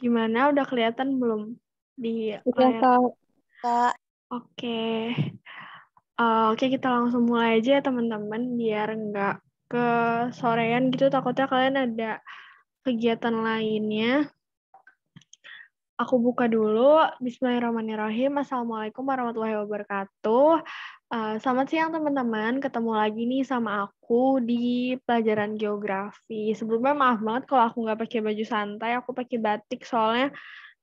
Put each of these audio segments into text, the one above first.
Gimana? Udah kelihatan belum di Udah, layar? Kak. Oke. Oke, kita langsung mulai aja ya teman-teman, biar nggak kesorean gitu. Takutnya kalian ada kegiatan lainnya. Aku buka dulu. Bismillahirrahmanirrahim. Assalamualaikum warahmatullahi wabarakatuh. Selamat siang teman-teman. Ketemu lagi nih sama aku di pelajaran geografi. Sebelumnya maaf banget kalau aku nggak pakai baju santai. Aku pakai batik soalnya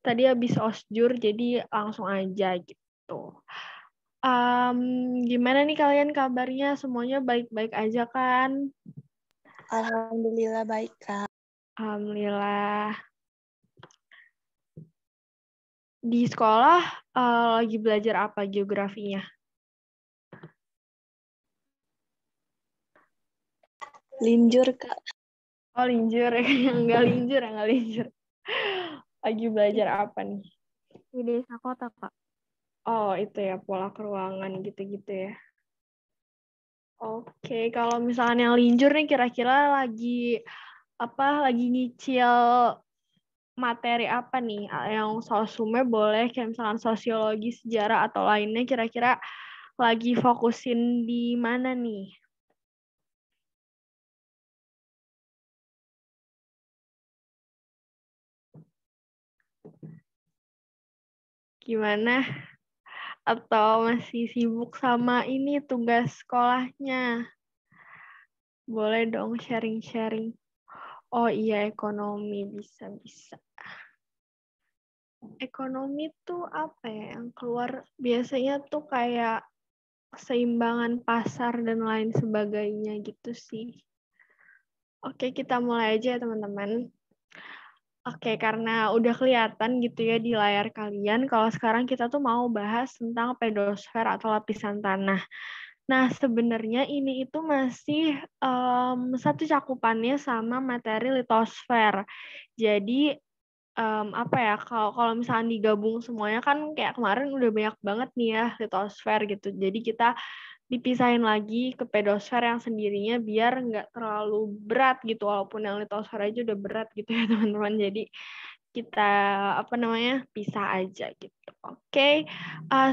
tadi habis osjur, jadi langsung aja gitu. Gimana nih kalian kabarnya? Semuanya baik-baik aja kan? Alhamdulillah baik, Kak. Alhamdulillah. Di sekolah lagi belajar apa geografinya? Linjur, Kak. Oh, linjur. Enggak linjur, enggak linjur. Lagi belajar apa nih? Di desa kota, Kak. Oh, itu ya, pola keruangan gitu-gitu ya. Oke, kalau misalnya yang linjur nih kira-kira lagi lagi nyicil materi apa nih? Yang sosumnya boleh kayak misalkan sosiologi, sejarah atau lainnya, kira-kira lagi fokusin di mana nih? Gimana? Atau masih sibuk sama ini tugas sekolahnya? Boleh dong sharing-sharing. Oh iya, ekonomi bisa-bisa. Ekonomi tuh apa ya yang keluar biasanya tuh kayak keseimbangan pasar dan lain sebagainya gitu sih. Oke, kita mulai aja ya teman-teman. Oke, karena udah kelihatan gitu ya di layar kalian, kalau sekarang kita tuh mau bahas tentang pedosfer atau lapisan tanah. Nah, sebenarnya ini itu masih satu cakupannya sama materi litosfer. Jadi apa ya, kalau misalnya digabung semuanya kan kayak kemarin udah banyak banget nih ya litosfer gitu. Jadi kita dipisahin lagi ke pedosfer yang sendirinya biar nggak terlalu berat gitu, walaupun yang litosfer aja udah berat gitu ya teman-teman. Jadi kita pisah aja gitu. Oke.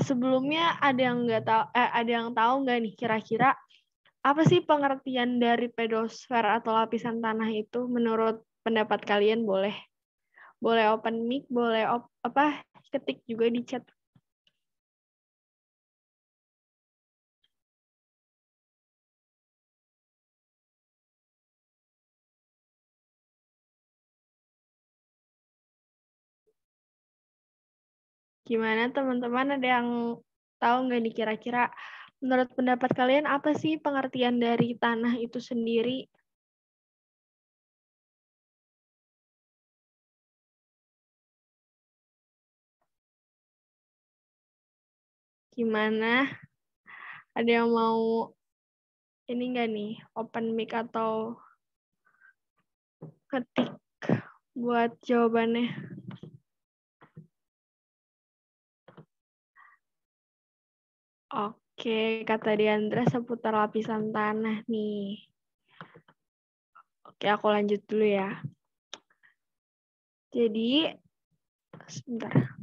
Sebelumnya ada yang nggak tahu, ada yang tahu nggak nih kira-kira apa sih pengertian dari pedosfer atau lapisan tanah itu menurut pendapat kalian? Boleh open mic, boleh ketik juga di chat. Gimana teman-teman, ada yang tahu nggak nih kira-kira menurut pendapat kalian apa sih pengertian dari tanah itu sendiri? Gimana? Ada yang mau ini nggak nih, open mic atau ketik buat jawabannya? Oke, kata Diandra seputar lapisan tanah nih. Oke, aku lanjut dulu ya. Jadi, sebentar.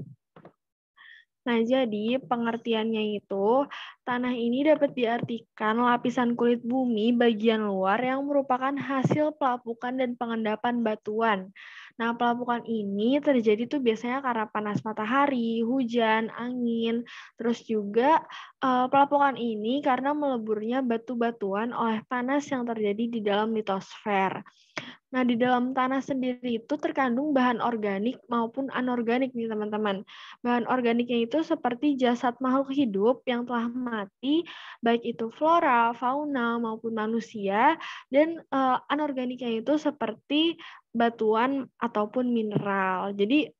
Nah, jadi pengertiannya itu, tanah ini dapat diartikan lapisan kulit bumi bagian luar yang merupakan hasil pelapukan dan pengendapan batuan. Nah, pelapukan ini terjadi tuh biasanya karena panas matahari, hujan, angin, terus juga pelapukan ini karena meleburnya batu-batuan oleh panas yang terjadi di dalam litosfer. Nah, di dalam tanah sendiri itu terkandung bahan organik maupun anorganik nih teman-teman. Bahan organiknya itu seperti jasad makhluk hidup yang telah mati, baik itu flora, fauna, maupun manusia, dan anorganiknya itu seperti batuan ataupun mineral. Jadi,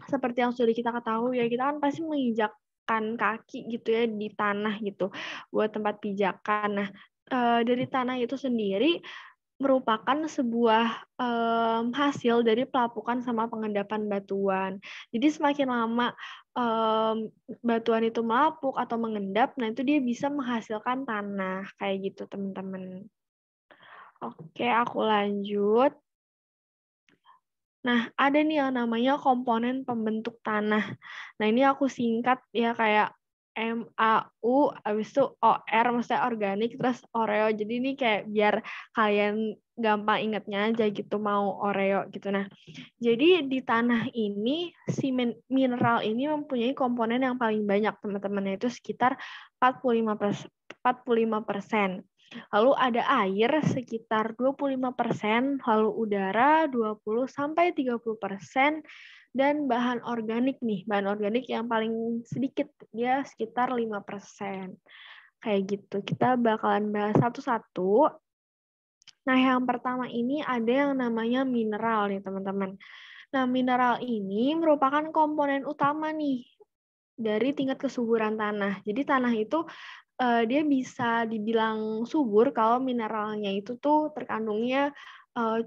seperti yang sudah kita ketahui ya, kita kan pasti menginjakkan kaki gitu ya di tanah gitu, buat tempat pijakan. Nah, dari tanah itu sendiri merupakan sebuah hasil dari pelapukan sama pengendapan batuan. Jadi semakin lama batuan itu melapuk atau mengendap, nah itu dia bisa menghasilkan tanah kayak gitu teman-teman. Oke, aku lanjut. Nah, ada nih yang namanya komponen pembentuk tanah. Nah, ini aku singkat ya kayak MAU, habis itu OR, maksudnya organik, terus Oreo. Jadi ini kayak biar kalian gampang ingatnya aja gitu, mau Oreo gitu. Nah, jadi di tanah ini, si mineral ini mempunyai komponen yang paling banyak, teman-teman, yaitu sekitar 45%. Lalu ada air sekitar 25%, lalu udara 20-30%, dan bahan organik nih. Bahan organik yang paling sedikit, dia sekitar 5%. Kayak gitu. Kita bakalan bahas satu-satu. Nah, yang pertama ini ada yang namanya mineral nih, teman-teman. Nah, mineral ini merupakan komponen utama nih dari tingkat kesuburan tanah. Jadi tanah itu dia bisa dibilang subur kalau mineralnya itu tuh terkandungnya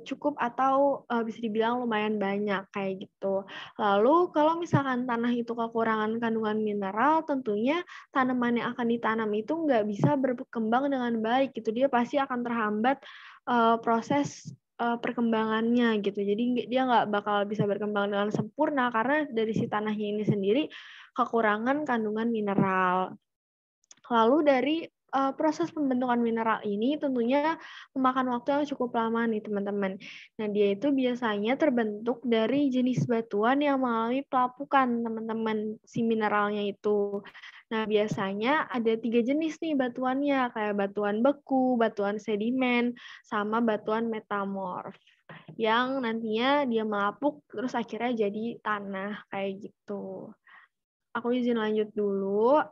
cukup atau bisa dibilang lumayan banyak kayak gitu. Lalu kalau misalkan tanah itu kekurangan kandungan mineral, tentunya tanaman yang akan ditanam itu nggak bisa berkembang dengan baik gitu. Dia pasti akan terhambat proses perkembangannya gitu. Jadi dia nggak bakal bisa berkembang dengan sempurna karena dari si tanahnya ini sendiri kekurangan kandungan mineral. Lalu dari proses pembentukan mineral ini tentunya memakan waktu yang cukup lama nih teman-teman. Nah, dia itu biasanya terbentuk dari jenis batuan yang mengalami pelapukan teman-teman si mineralnya itu. Nah, biasanya ada 3 jenis nih batuannya, kayak batuan beku, batuan sedimen, sama batuan metamorf. Yang nantinya dia melapuk terus akhirnya jadi tanah kayak gitu. Aku izin lanjut dulu.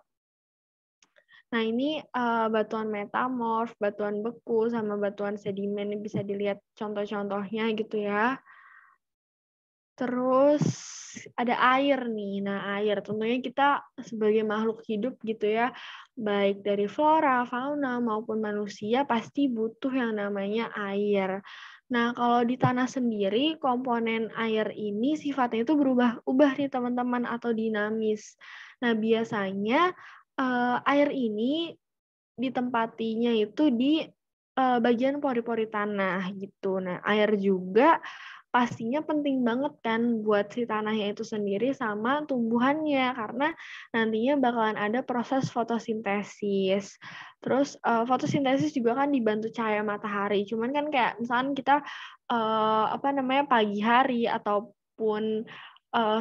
Nah, ini batuan metamorf, batuan beku, sama batuan sedimen. Ini bisa dilihat contoh-contohnya gitu ya. Terus ada air nih. Nah, air tentunya kita sebagai makhluk hidup gitu ya, baik dari flora, fauna, maupun manusia pasti butuh yang namanya air. Nah, kalau di tanah sendiri, komponen air ini sifatnya itu berubah-ubah nih teman-teman atau dinamis. Nah, biasanya air ini ditempatinya itu di bagian pori-pori tanah gitu. Nah, air juga pastinya penting banget kan buat si tanahnya itu sendiri sama tumbuhannya karena nantinya bakalan ada proses fotosintesis. Terus fotosintesis juga kan dibantu cahaya matahari. Cuman kan kayak misalkan kita apa namanya pagi hari ataupun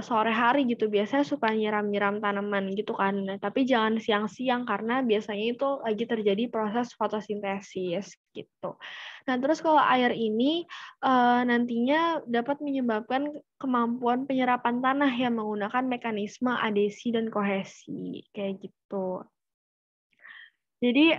sore hari gitu biasanya suka nyiram-nyiram tanaman gitu kan. Nah, tapi jangan siang-siang karena biasanya itu lagi terjadi proses fotosintesis gitu. Nah, terus kalau air ini nantinya dapat menyebabkan kemampuan penyerapan tanah yang menggunakan mekanisme adhesi dan kohesi kayak gitu. Jadi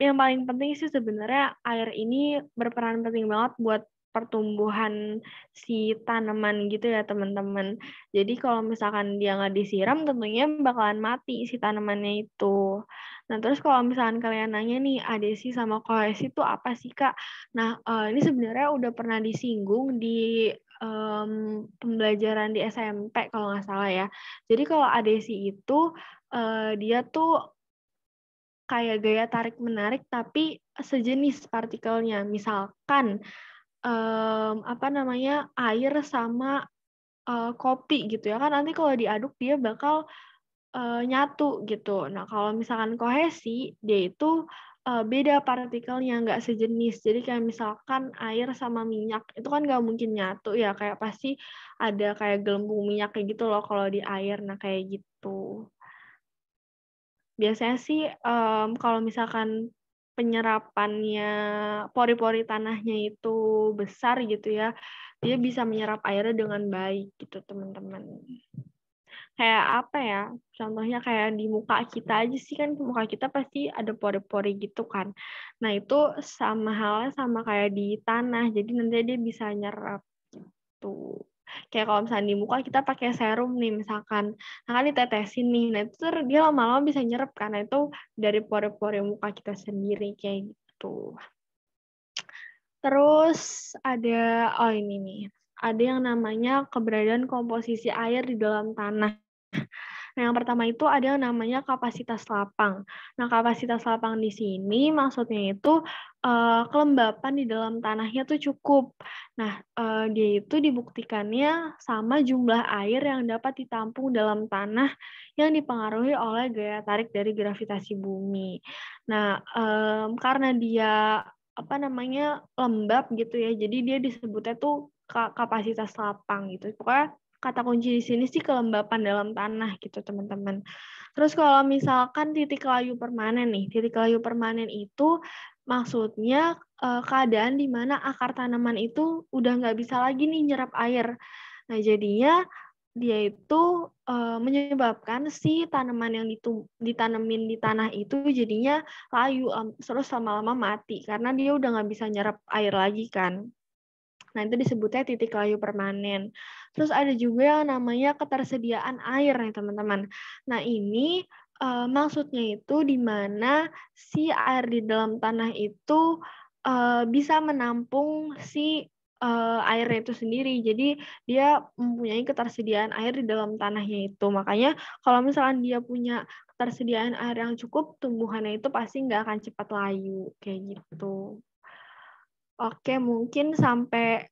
yang paling penting sih sebenarnya air ini berperan penting banget buat pertumbuhan si tanaman gitu ya teman-teman. Jadi kalau misalkan dia nggak disiram tentunya bakalan mati si tanamannya itu. Nah terus kalau misalkan kalian nanya nih adhesi sama kohesi itu apa sih Kak? Nah ini sebenarnya udah pernah disinggung di pembelajaran di SMP kalau nggak salah ya. Jadi kalau adhesi itu dia tuh kayak gaya tarik-menarik tapi sejenis partikelnya. Misalkan apa namanya air sama kopi gitu ya kan nanti kalau diaduk dia bakal nyatu gitu. Nah kalau misalkan kohesi dia itu beda partikelnya nggak sejenis. Jadi kayak misalkan air sama minyak itu kan nggak mungkin nyatu ya kayak pasti ada kayak gelembung minyak kayak gitu loh kalau di air. Nah kayak gitu. Biasanya sih kalau misalkan penyerapannya pori-pori tanahnya itu besar gitu ya, dia bisa menyerap airnya dengan baik gitu teman-teman. Kayak apa ya? Contohnya kayak di muka kita aja sih kan muka kita pasti ada pori-pori gitu kan. Nah itu sama halnya sama kayak di tanah, jadi nanti dia bisa nyerap gitu. Kayak kalau misalnya di muka kita pakai serum nih misalkan, nah kan ditetesin nih, nah itu tuh dia lama-lama bisa nyerap karena itu dari pori-pori muka kita sendiri kayak gitu. Terus ada, oh ini nih, ada yang namanya keberadaan komposisi air di dalam tanah. Nah, yang pertama itu ada yang namanya kapasitas lapang. Nah, kapasitas lapang di sini maksudnya itu kelembapan di dalam tanahnya tuh cukup. Nah, dia itu dibuktikannya sama jumlah air yang dapat ditampung dalam tanah yang dipengaruhi oleh gaya tarik dari gravitasi bumi. Nah, karena dia lembab gitu ya, jadi dia disebutnya tuh kapasitas lapang gitu. Pokoknya kata kunci di sini sih kelembapan dalam tanah gitu, teman-teman. Terus kalau misalkan titik layu permanen nih, titik layu permanen itu maksudnya keadaan di mana akar tanaman itu udah nggak bisa lagi nih nyerap air. Nah, jadinya dia itu menyebabkan si tanaman yang ditanemin di tanah itu jadinya layu, terus lama-lama mati karena dia udah nggak bisa nyerap air lagi kan. Nah, itu disebutnya titik layu permanen. Terus ada juga yang namanya ketersediaan air nih, teman-teman. Nah, ini maksudnya itu di mana si air di dalam tanah itu bisa menampung si airnya itu sendiri. Jadi, dia mempunyai ketersediaan air di dalam tanahnya itu. Makanya kalau misalkan dia punya ketersediaan air yang cukup, tumbuhannya itu pasti nggak akan cepat layu, kayak gitu. Oke, mungkin sampai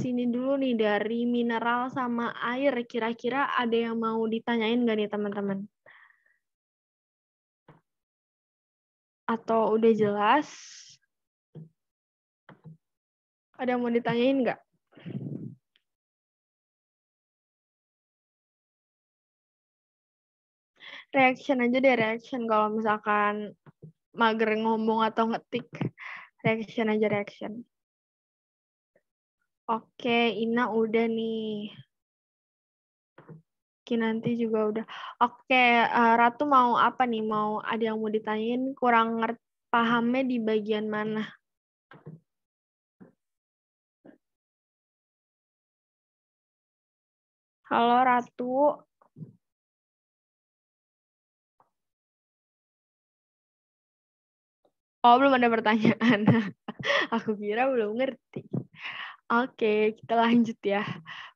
sini dulu nih dari mineral sama air. Kira-kira ada yang mau ditanyain nggak nih, teman-teman? Atau udah jelas? Ada yang mau ditanyain nggak? Reaction aja deh, reaction. Kalau misalkan mager ngomong atau ngetik, reaction aja, reaction. Oke, Ina udah nih. Nanti juga udah. Oke, Ratu mau apa nih? Mau ada yang mau ditanyain? Kurang pahamnya di bagian mana? Halo Ratu. Oh, belum ada pertanyaan. Aku kira belum ngerti. Oke, kita lanjut ya.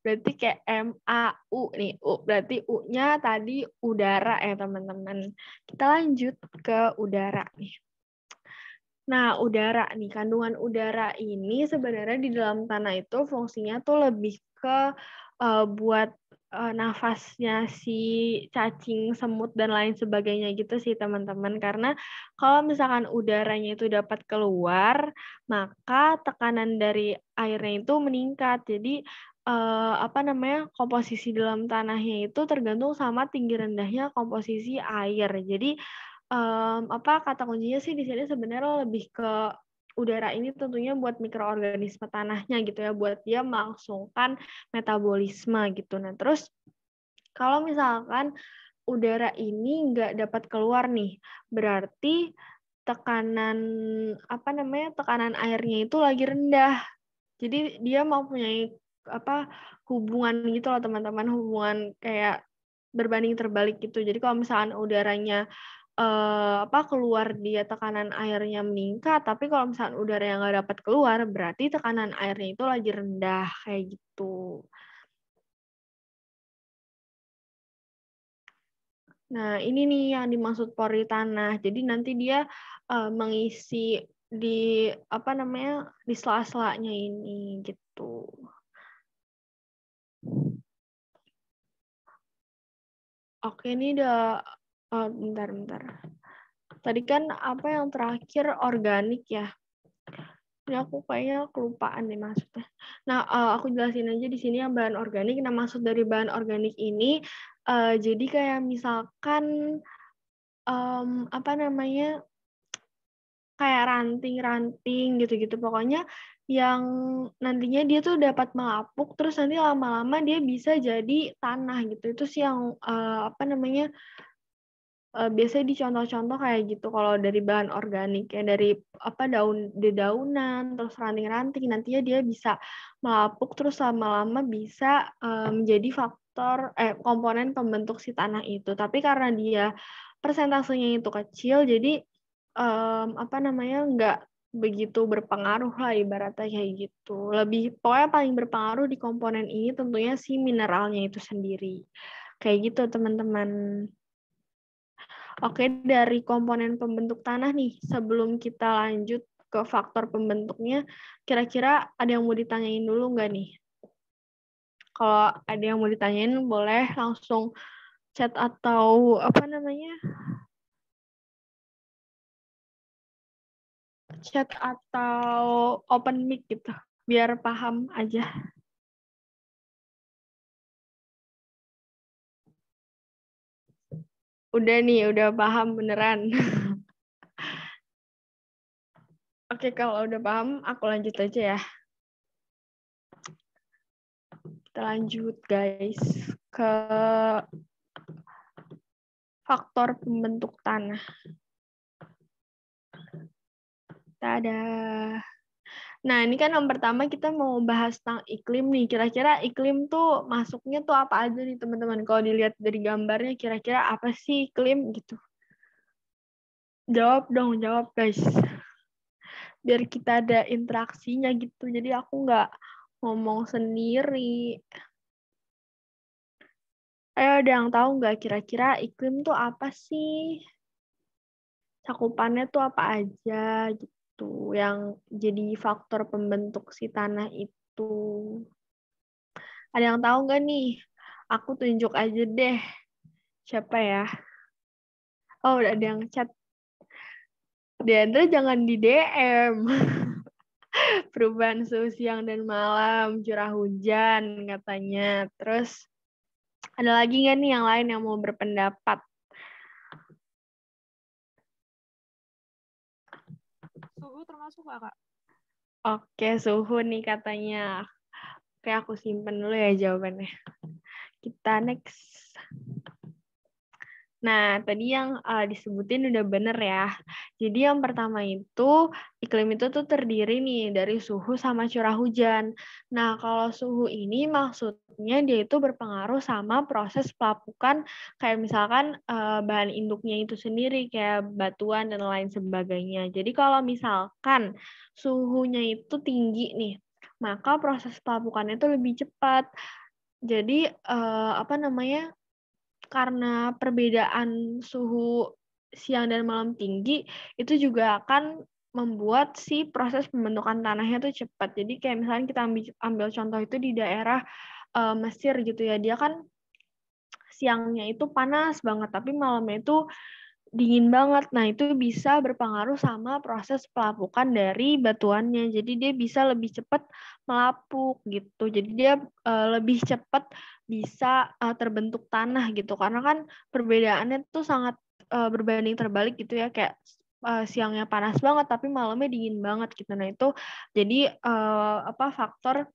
Berarti kayak MAU nih. Berarti U-nya tadi udara ya, teman-teman. Kita lanjut ke udara nih. Nah, udara nih, kandungan udara ini sebenarnya di dalam tanah itu fungsinya tuh lebih ke buat nafasnya si cacing, semut, dan lain sebagainya gitu sih, teman-teman. Karena kalau misalkan udaranya itu dapat keluar, maka tekanan dari airnya itu meningkat. Jadi, komposisi dalam tanahnya itu tergantung sama tinggi rendahnya komposisi air. Jadi, kata kuncinya sih di sini sebenarnya lebih ke udara ini tentunya buat mikroorganisme tanahnya gitu ya, buat dia melangsungkan metabolisme gitu. Nah, terus kalau misalkan udara ini nggak dapat keluar nih, berarti tekanan tekanan airnya itu lagi rendah. Jadi dia mempunyai hubungan gitu loh, teman-teman, hubungan kayak berbanding terbalik gitu. Jadi kalau misalkan udaranya keluar dia tekanan airnya meningkat, tapi kalau misalkan udara yang nggak dapat keluar, berarti tekanan airnya itu lagi rendah, kayak gitu. Nah, ini nih yang dimaksud pori tanah. Jadi nanti dia mengisi di di sela-selanya ini gitu. Oke, ini udah bentar. Tadi kan apa yang terakhir organik ya? Ini aku kayaknya kelupaan nih maksudnya. Nah, aku jelasin aja di sini yang bahan organik. Nah, maksud dari bahan organik ini jadi kayak misalkan kayak ranting-ranting gitu-gitu. Pokoknya yang nantinya dia tuh dapat melapuk, terus nanti lama-lama dia bisa jadi tanah gitu. Itu sih yang biasanya dicontoh-contoh kayak gitu kalau dari bahan organik ya, dari dedaunan terus ranting-ranting, nantinya dia bisa melapuk terus lama-lama bisa menjadi komponen pembentuk si tanah itu. Tapi karena dia persentasenya itu kecil, jadi nggak begitu berpengaruh lah ibaratnya kayak gitu. Pokoknya paling berpengaruh di komponen ini tentunya si mineralnya itu sendiri. Kayak gitu, teman-teman. Oke, dari komponen pembentuk tanah nih, sebelum kita lanjut ke faktor pembentuknya, kira-kira ada yang mau ditanyain dulu nggak nih? Kalau ada yang mau ditanyain, boleh langsung chat atau chat atau open mic gitu, biar paham aja. Udah nih, udah paham beneran. Oke, kalau udah paham, aku lanjut aja ya. Kita lanjut, guys, ke faktor pembentuk tanah. Dadah. Nah, ini kan yang pertama kita mau bahas tentang iklim nih. Kira-kira iklim tuh masuknya tuh apa aja nih, teman-teman? Kalau dilihat dari gambarnya, kira-kira apa sih iklim gitu? Jawab dong, jawab, guys. Biar kita ada interaksinya gitu. Jadi aku nggak ngomong sendiri. Ayo, ada yang tahu nggak kira-kira iklim tuh apa sih? Cakupannya tuh apa aja gitu yang jadi faktor pembentuk si tanah itu. Ada yang tahu nggak nih? Aku tunjuk aja deh. Siapa ya? Oh, udah ada yang chat. Deandra jangan di DM. Perubahan suhu siang dan malam, curah hujan katanya. Terus ada lagi nggak nih yang lain yang mau berpendapat? Suhu termasuk nggak, Kak? Oke, suhu nih katanya. Oke, aku simpen dulu ya jawabannya. Kita next. Nah, tadi yang disebutin udah bener ya. Jadi yang pertama itu, iklim itu tuh terdiri nih dari suhu sama curah hujan. Nah, kalau suhu ini maksudnya dia itu berpengaruh sama proses pelapukan, kayak misalkan bahan induknya itu sendiri, kayak batuan dan lain sebagainya. Jadi kalau misalkan suhunya itu tinggi nih, maka proses pelapukannya itu lebih cepat. Jadi, karena perbedaan suhu siang dan malam tinggi, itu juga akan membuat si proses pembentukan tanahnya itu cepat. Jadi kayak misalnya kita ambil contoh itu di daerah Mesir gitu ya, dia kan siangnya itu panas banget, tapi malamnya itu dingin banget. Nah, itu bisa berpengaruh sama proses pelapukan dari batuannya. Jadi dia bisa lebih cepat melapuk gitu. Jadi dia lebih cepat bisa terbentuk tanah gitu. Karena kan perbedaannya tuh sangat berbanding terbalik gitu ya. Kayak siangnya panas banget tapi malamnya dingin banget gitu. Nah, itu jadi faktor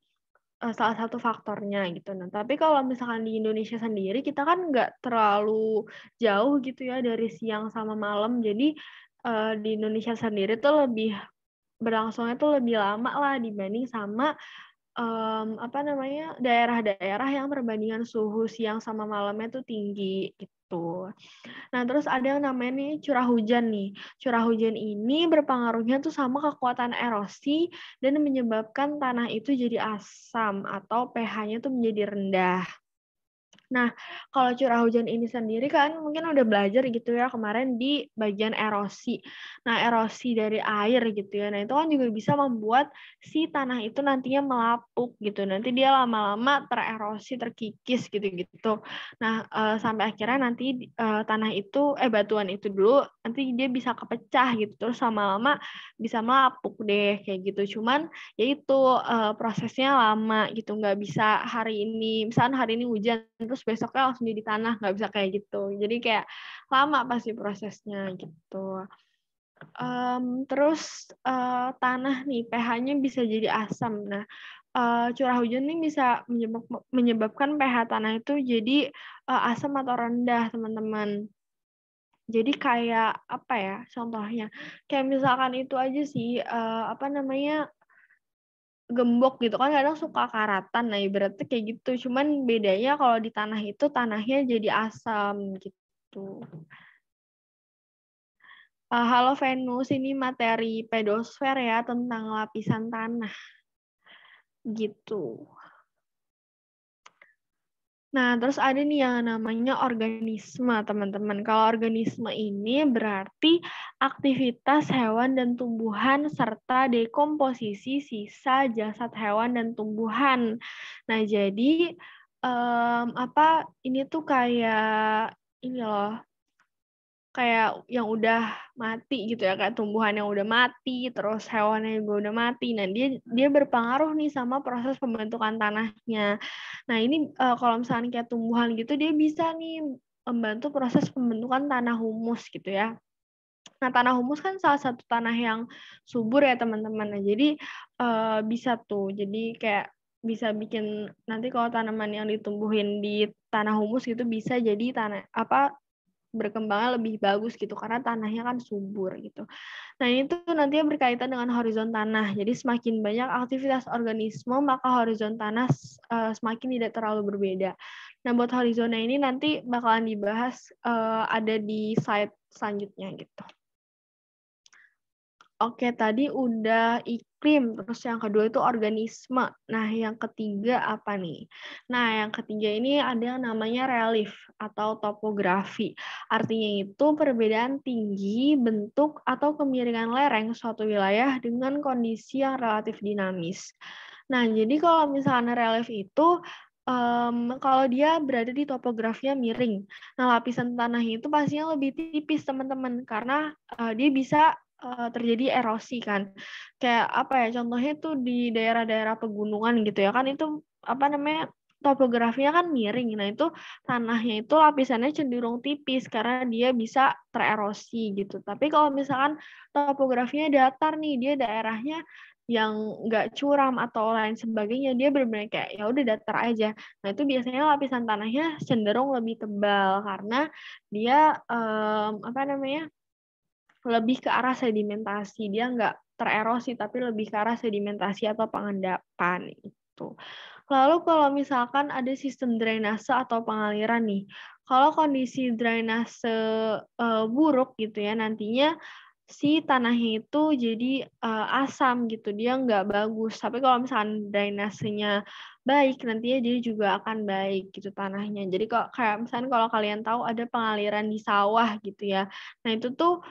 salah satu faktornya gitu. Nah, tapi kalau misalkan di Indonesia sendiri kita kan nggak terlalu jauh gitu ya dari siang sama malam. Jadi di Indonesia sendiri tuh lebih berlangsungnya tuh lebih lama lah dibanding sama daerah-daerah yang perbandingan suhu siang sama malamnya tuh tinggi gitu. Nah, terus ada yang namanya nih curah hujan nih. Curah hujan ini berpengaruhnya tuh sama kekuatan erosi dan menyebabkan tanah itu jadi asam atau pH-nya tuh menjadi rendah. Nah, kalau curah hujan ini sendiri kan mungkin udah belajar gitu ya kemarin di bagian erosi. Nah, erosi dari air gitu ya. Nah, itu kan juga bisa membuat si tanah itu nantinya melapuk gitu. Nanti dia lama-lama tererosi, terkikis gitu-gitu. Nah, sampai akhirnya nanti tanah itu, batuan itu dulu nanti dia bisa kepecah gitu. Terus lama-lama bisa melapuk deh kayak gitu. Cuman ya itu prosesnya lama gitu, nggak bisa hari ini, misalnya hari ini hujan terus besoknya langsung jadi tanah, nggak bisa kayak gitu. Jadi kayak lama pasti prosesnya gitu. Terus tanah nih pH-nya bisa jadi asam. Nah, curah hujan ini bisa menyebabkan pH tanah itu jadi asam atau rendah, teman-teman. Jadi kayak apa ya contohnya? Kayak misalkan itu aja sih gembok gitu kan kadang suka karatan. Nah, ibaratnya kayak gitu. Cuman bedanya kalau di tanah itu tanahnya jadi asam gitu. Halo Venus, ini materi pedosfer ya tentang lapisan tanah gitu. Nah, terus ada nih yang namanya organisme, teman-teman. Kalau organisme ini berarti aktivitas hewan dan tumbuhan serta dekomposisi sisa jasad hewan dan tumbuhan. Nah, jadi ini tuh kayak ini loh, kayak yang udah mati gitu ya, kayak tumbuhan yang udah mati, terus hewannya juga udah mati. Nah, dia berpengaruh nih sama proses pembentukan tanahnya. Nah, ini kalau misalnya kayak tumbuhan gitu, dia bisa nih membantu proses pembentukan tanah humus gitu ya. Nah, tanah humus kan salah satu tanah yang subur ya, teman-teman. Nah, jadi bisa tuh. Jadi kayak bisa bikin nanti kalau tanaman yang ditumbuhin di tanah humus gitu bisa jadi berkembangnya lebih bagus gitu karena tanahnya kan subur gitu. Nah, ini tuh nantinya berkaitan dengan horizon tanah. Jadi semakin banyak aktivitas organisme, maka horizon tanah semakin tidak terlalu berbeda. Nah, buat horizonnya ini nanti bakalan dibahas ada di slide selanjutnya gitu. Oke, tadi udah iklim, terus yang kedua itu organisme. Nah, yang ketiga apa nih? Nah, yang ketiga ini ada yang namanya relief atau topografi. Artinya itu perbedaan tinggi, bentuk, atau kemiringan lereng suatu wilayah dengan kondisi yang relatif dinamis. Nah, jadi kalau misalnya relief itu, kalau dia berada di topografinya miring. Nah, lapisan tanahnya itu pastinya lebih tipis, teman-teman, karena dia bisa terjadi erosi kan. Kayak apa ya, contohnya tuh di daerah-daerah pegunungan gitu ya kan, itu apa namanya, topografinya kan miring. Nah, itu tanahnya itu lapisannya cenderung tipis karena dia bisa tererosi gitu. Tapi kalau misalkan topografinya datar nih, dia daerahnya yang nggak curam atau lain sebagainya, dia benar-benar kayak ya udah datar aja. Nah, itu biasanya lapisan tanahnya cenderung lebih tebal karena dia apa namanya, lebih ke arah sedimentasi. Dia nggak tererosi, tapi lebih ke arah sedimentasi atau pengendapan itu. Lalu kalau misalkan ada sistem drainase atau pengaliran nih, kalau kondisi drainase buruk gitu ya, nantinya si tanahnya itu jadi asam gitu, dia nggak bagus. Tapi kalau misalkan drainasenya baik, nantinya dia juga akan baik gitu tanahnya. Jadi kok kayak misalkan kalau kalian tahu ada pengaliran di sawah gitu ya, nah itu tuh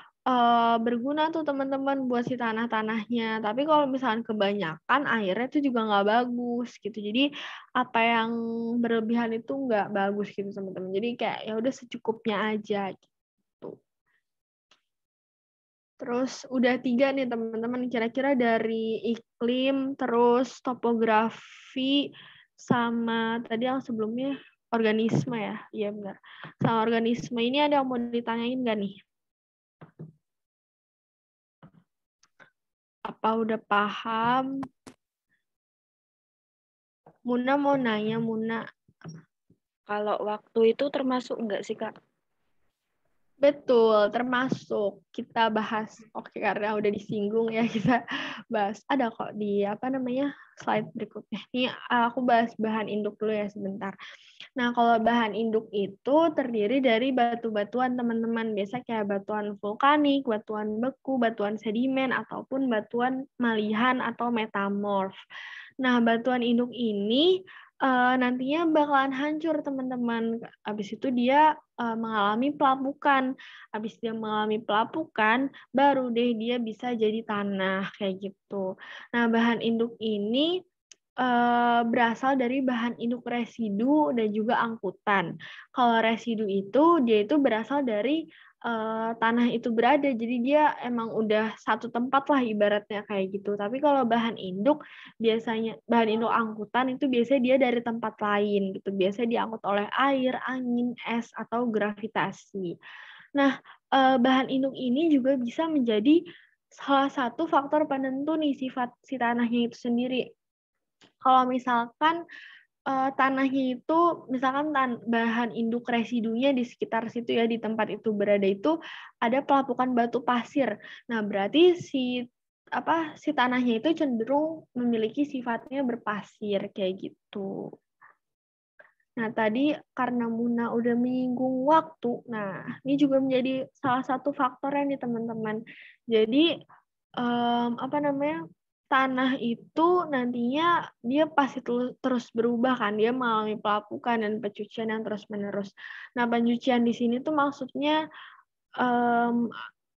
berguna tuh teman-teman buat si tanah-tanahnya. Tapi kalau misalkan kebanyakan airnya itu juga nggak bagus gitu. Jadi apa yang berlebihan itu nggak bagus gitu teman-teman. Jadi kayak ya udah secukupnya aja gitu. Terus udah 3 nih teman-teman, kira-kira dari iklim, terus topografi, sama tadi yang sebelumnya organisme ya? Iya benar. Sama organisme ini ada yang mau ditanyain nggak nih? Apa udah paham? Muna mau nanya, Muna. Kalau waktu itu termasuk enggak sih, Kak? Betul, termasuk kita bahas. Oke, karena udah disinggung ya, kita bahas. Ada kok di apa namanya slide berikutnya. Ini aku bahas bahan induk dulu ya sebentar. Nah, kalau bahan induk itu terdiri dari batu-batuan teman-teman. Biasa kayak batuan vulkanik, batuan beku, batuan sedimen, ataupun batuan malihan atau metamorf. Nah, batuan induk ini nantinya bakalan hancur teman-teman. Habis itu dia mengalami pelapukan. Habis dia mengalami pelapukan, baru deh dia bisa jadi tanah kayak gitu. Nah, bahan induk ini berasal dari bahan induk residu dan juga angkutan. Kalau residu itu dia itu berasal dari tanah itu berada, jadi dia emang udah satu tempat lah ibaratnya kayak gitu. Tapi kalau bahan induk biasanya bahan induk angkutan itu biasanya dia dari tempat lain gitu. Biasanya diangkut oleh air, angin, es atau gravitasi. Nah, bahan induk ini juga bisa menjadi salah satu faktor penentu nih sifat si tanahnya itu sendiri. Kalau misalkan tanahnya itu misalkan bahan induk residunya di sekitar situ ya, di tempat itu berada itu ada pelapukan batu pasir. Nah, berarti si tanahnya itu cenderung memiliki sifatnya berpasir kayak gitu. Nah, tadi karena Muna udah menyinggung waktu, nah ini juga menjadi salah satu faktornya nih teman-teman. Jadi apa namanya? tanah itu nantinya dia pasti terus berubah kan, dia mengalami pelapukan dan pencucian yang terus-menerus. Nah, pencucian di sini tuh maksudnya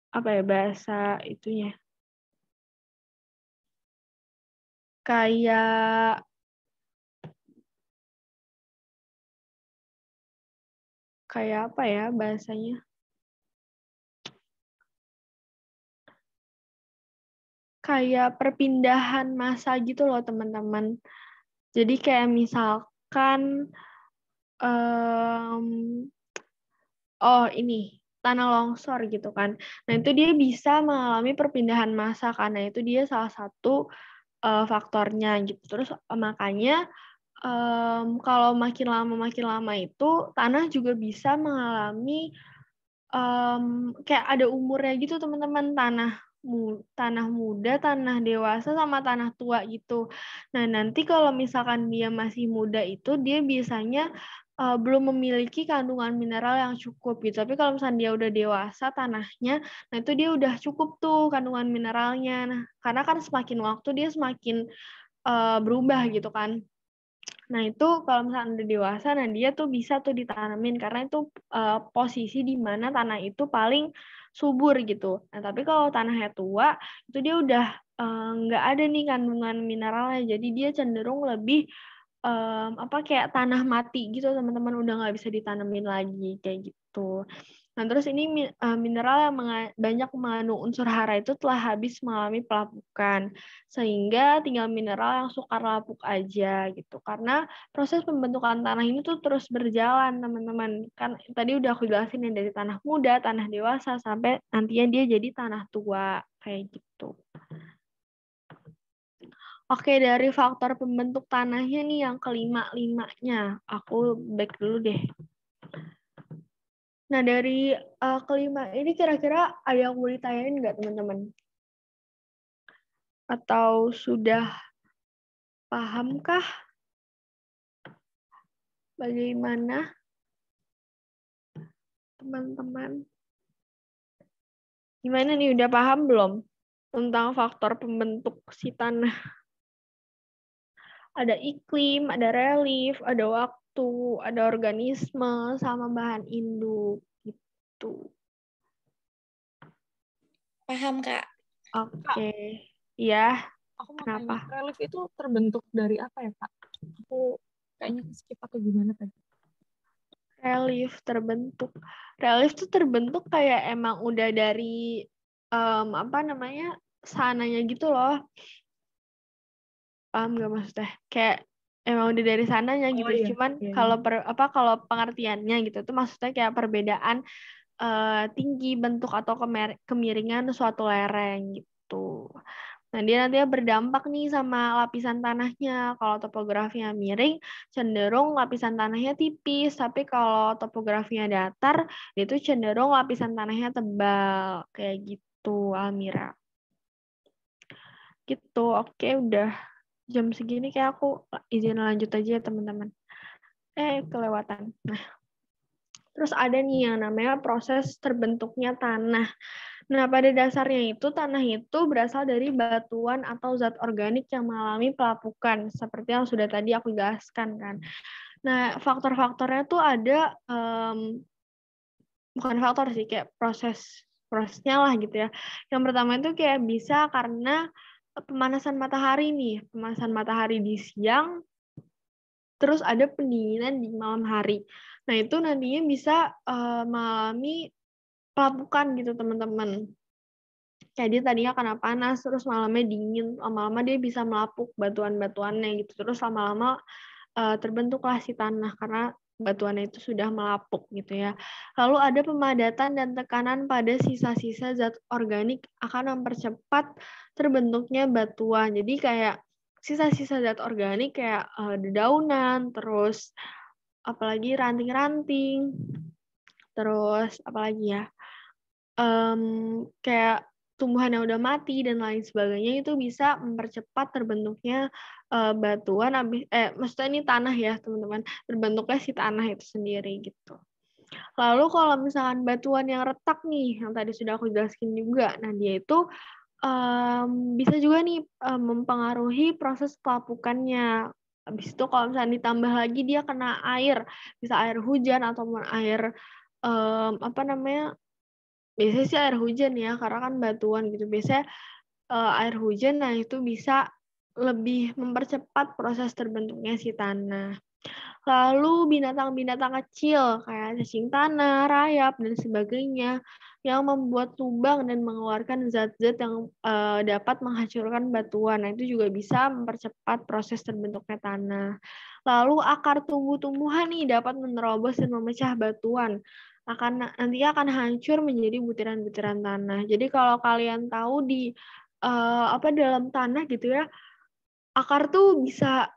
apa ya bahasa itunya? Kayak apa ya bahasanya? Kayak perpindahan masa gitu loh, teman-teman. Jadi kayak misalkan ini tanah longsor gitu kan. Nah, itu dia bisa mengalami perpindahan massa karena itu dia salah satu faktornya gitu. Terus makanya kalau makin lama itu tanah juga bisa mengalami kayak ada umurnya gitu, teman-teman. Tanah muda, tanah dewasa, sama tanah tua gitu. Nah, nanti kalau misalkan dia masih muda itu dia biasanya belum memiliki kandungan mineral yang cukup gitu. Tapi kalau misalnya dia udah dewasa tanahnya, nah itu dia udah cukup tuh kandungan mineralnya. Nah, karena kan semakin waktu dia semakin berubah gitu kan. Nah, itu kalau misalnya udah dewasa, nah dia tuh bisa tuh ditanamin karena itu posisi di mana tanah itu paling subur gitu. Nah, tapi kalau tanahnya tua, itu dia udah nggak ada nih kandungan mineralnya, jadi dia cenderung lebih kayak tanah mati gitu, teman-teman, udah nggak bisa ditanemin lagi kayak gitu. Nah, terus ini mineral yang banyak mengandung unsur hara itu telah habis mengalami pelapukan, sehingga tinggal mineral yang sukar lapuk aja gitu. Karena proses pembentukan tanah ini tuh terus berjalan, teman-teman. Kan tadi udah aku jelasin ya, dari tanah muda, tanah dewasa, sampai nantinya dia jadi tanah tua, kayak gitu. Oke, dari faktor pembentuk tanahnya nih yang kelima-limanya. Aku back dulu deh. Nah, dari kelima ini kira-kira ada yang mau ditanyain nggak, teman-teman? Atau sudah pahamkah bagaimana, teman-teman? Gimana nih, udah paham belum tentang faktor pembentuk si tanah? Ada iklim, ada relief, ada waktu, ada organisme, sama bahan induk gitu. Paham, Kak. Oke. Ya, Aku mau kenapa? tanya, relief itu terbentuk dari apa ya, Kak? Aku kayaknya skip atau gimana tadi? Relief terbentuk. Relief tuh terbentuk kayak emang udah dari sananya gitu loh. Paham nggak maksudnya? Kayak emang udah dari sananya gitu. Iya. Cuman Iya, kalau kalau pengertiannya gitu tuh maksudnya kayak perbedaan tinggi, bentuk, atau kemiringan suatu lereng gitu. Nah, dia nantinya berdampak nih sama lapisan tanahnya. Kalau topografinya miring, cenderung lapisan tanahnya tipis. Tapi kalau topografinya datar, itu cenderung lapisan tanahnya tebal. Kayak gitu, Almira. Gitu, oke, udah jam segini kayak aku izin lanjut aja ya, teman-teman. Kelewatan. Nah, terus ada nih yang namanya proses terbentuknya tanah. Nah, pada dasarnya itu tanah itu berasal dari batuan atau zat organik yang mengalami pelapukan, seperti yang sudah tadi aku jelaskan kan. Nah, faktor-faktornya tuh ada, bukan faktor sih, kayak prosesnya lah gitu ya. Yang pertama itu kayak bisa karena pemanasan matahari nih, pemanasan matahari di siang, terus ada pendinginan di malam hari. Nah, itu nantinya bisa mengalami pelapukan gitu, teman-teman. Kayak dia tadinya karena panas, terus malamnya dingin, lama-lama dia bisa melapuk batuan-batuannya gitu. Terus lama-lama terbentuklah si tanah karena batuannya itu sudah melapuk gitu ya. Lalu ada pemadatan dan tekanan pada sisa-sisa zat organik akan mempercepat terbentuknya batuan. Jadi kayak sisa-sisa zat organik kayak dedaunan, terus apalagi ranting-ranting, terus apalagi ya, kayak tumbuhan yang udah mati dan lain sebagainya itu bisa mempercepat terbentuknya batuan, maksudnya ini tanah ya, teman-teman, terbentuknya si tanah itu sendiri gitu. Lalu kalau misalkan batuan yang retak nih, yang tadi sudah aku jelaskan juga, nah dia itu bisa juga nih mempengaruhi proses pelapukannya. Habis itu kalau misalnya ditambah lagi dia kena air, bisa air hujan ataupun air apa namanya? Biasanya sih air hujan ya, karena kan batuan gitu. Biasanya air hujan, nah itu bisa lebih mempercepat proses terbentuknya si tanah. Lalu binatang-binatang kecil kayak cacing tanah, rayap, dan sebagainya yang membuat lubang dan mengeluarkan zat-zat yang dapat menghancurkan batuan. Nah, itu juga bisa mempercepat proses terbentuknya tanah. Lalu akar tumbuh-tumbuhan nih dapat menerobos dan memecah batuan. Nantinya akan hancur menjadi butiran-butiran tanah. Jadi kalau kalian tahu di dalam tanah gitu ya, akar tuh bisa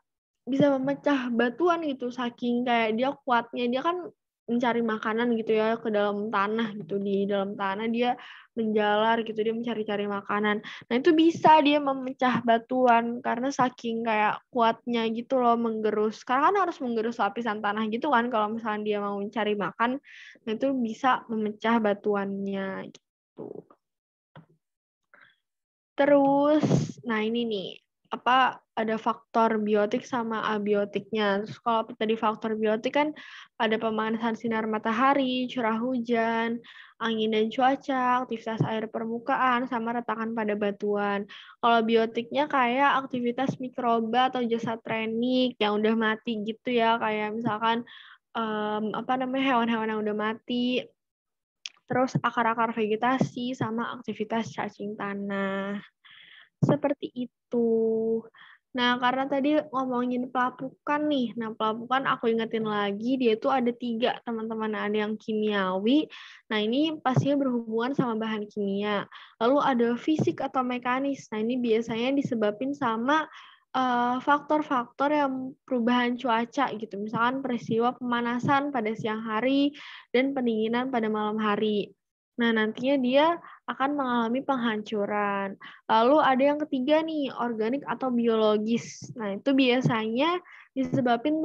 memecah batuan gitu, saking kayak dia kuatnya. Dia kan mencari makanan gitu ya ke dalam tanah gitu, di dalam tanah dia menjalar gitu, dia mencari-cari makanan. Nah itu bisa dia memecah batuan karena saking kayak kuatnya gitu loh menggerus. Karena kan harus menggerus lapisan tanah gitu kan kalau misalnya dia mau mencari makan. Nah itu bisa memecah batuannya gitu. Terus, nah ini nih, ada faktor biotik sama abiotiknya. Terus kalau tadi faktor biotik kan ada pemanasan sinar matahari, curah hujan, angin dan cuaca, aktivitas air permukaan, sama retakan pada batuan. Kalau biotiknya kayak aktivitas mikroba atau jasad trenik yang udah mati gitu ya, kayak misalkan hewan-hewan yang udah mati, terus akar-akar vegetasi sama aktivitas cacing tanah. Seperti itu. Nah, karena tadi ngomongin pelapukan nih. Nah, pelapukan aku ingetin lagi, dia itu ada 3, teman-teman. Ada yang kimiawi. Nah, ini pastinya berhubungan sama bahan kimia. Lalu ada fisik atau mekanis. Nah, ini biasanya disebabkan sama faktor-faktor yang perubahan cuaca gitu. Misalkan peristiwa pemanasan pada siang hari dan pendinginan pada malam hari. Nah, nantinya dia akan mengalami penghancuran. Lalu ada yang ketiga nih, organik atau biologis. Nah, itu biasanya disebabkan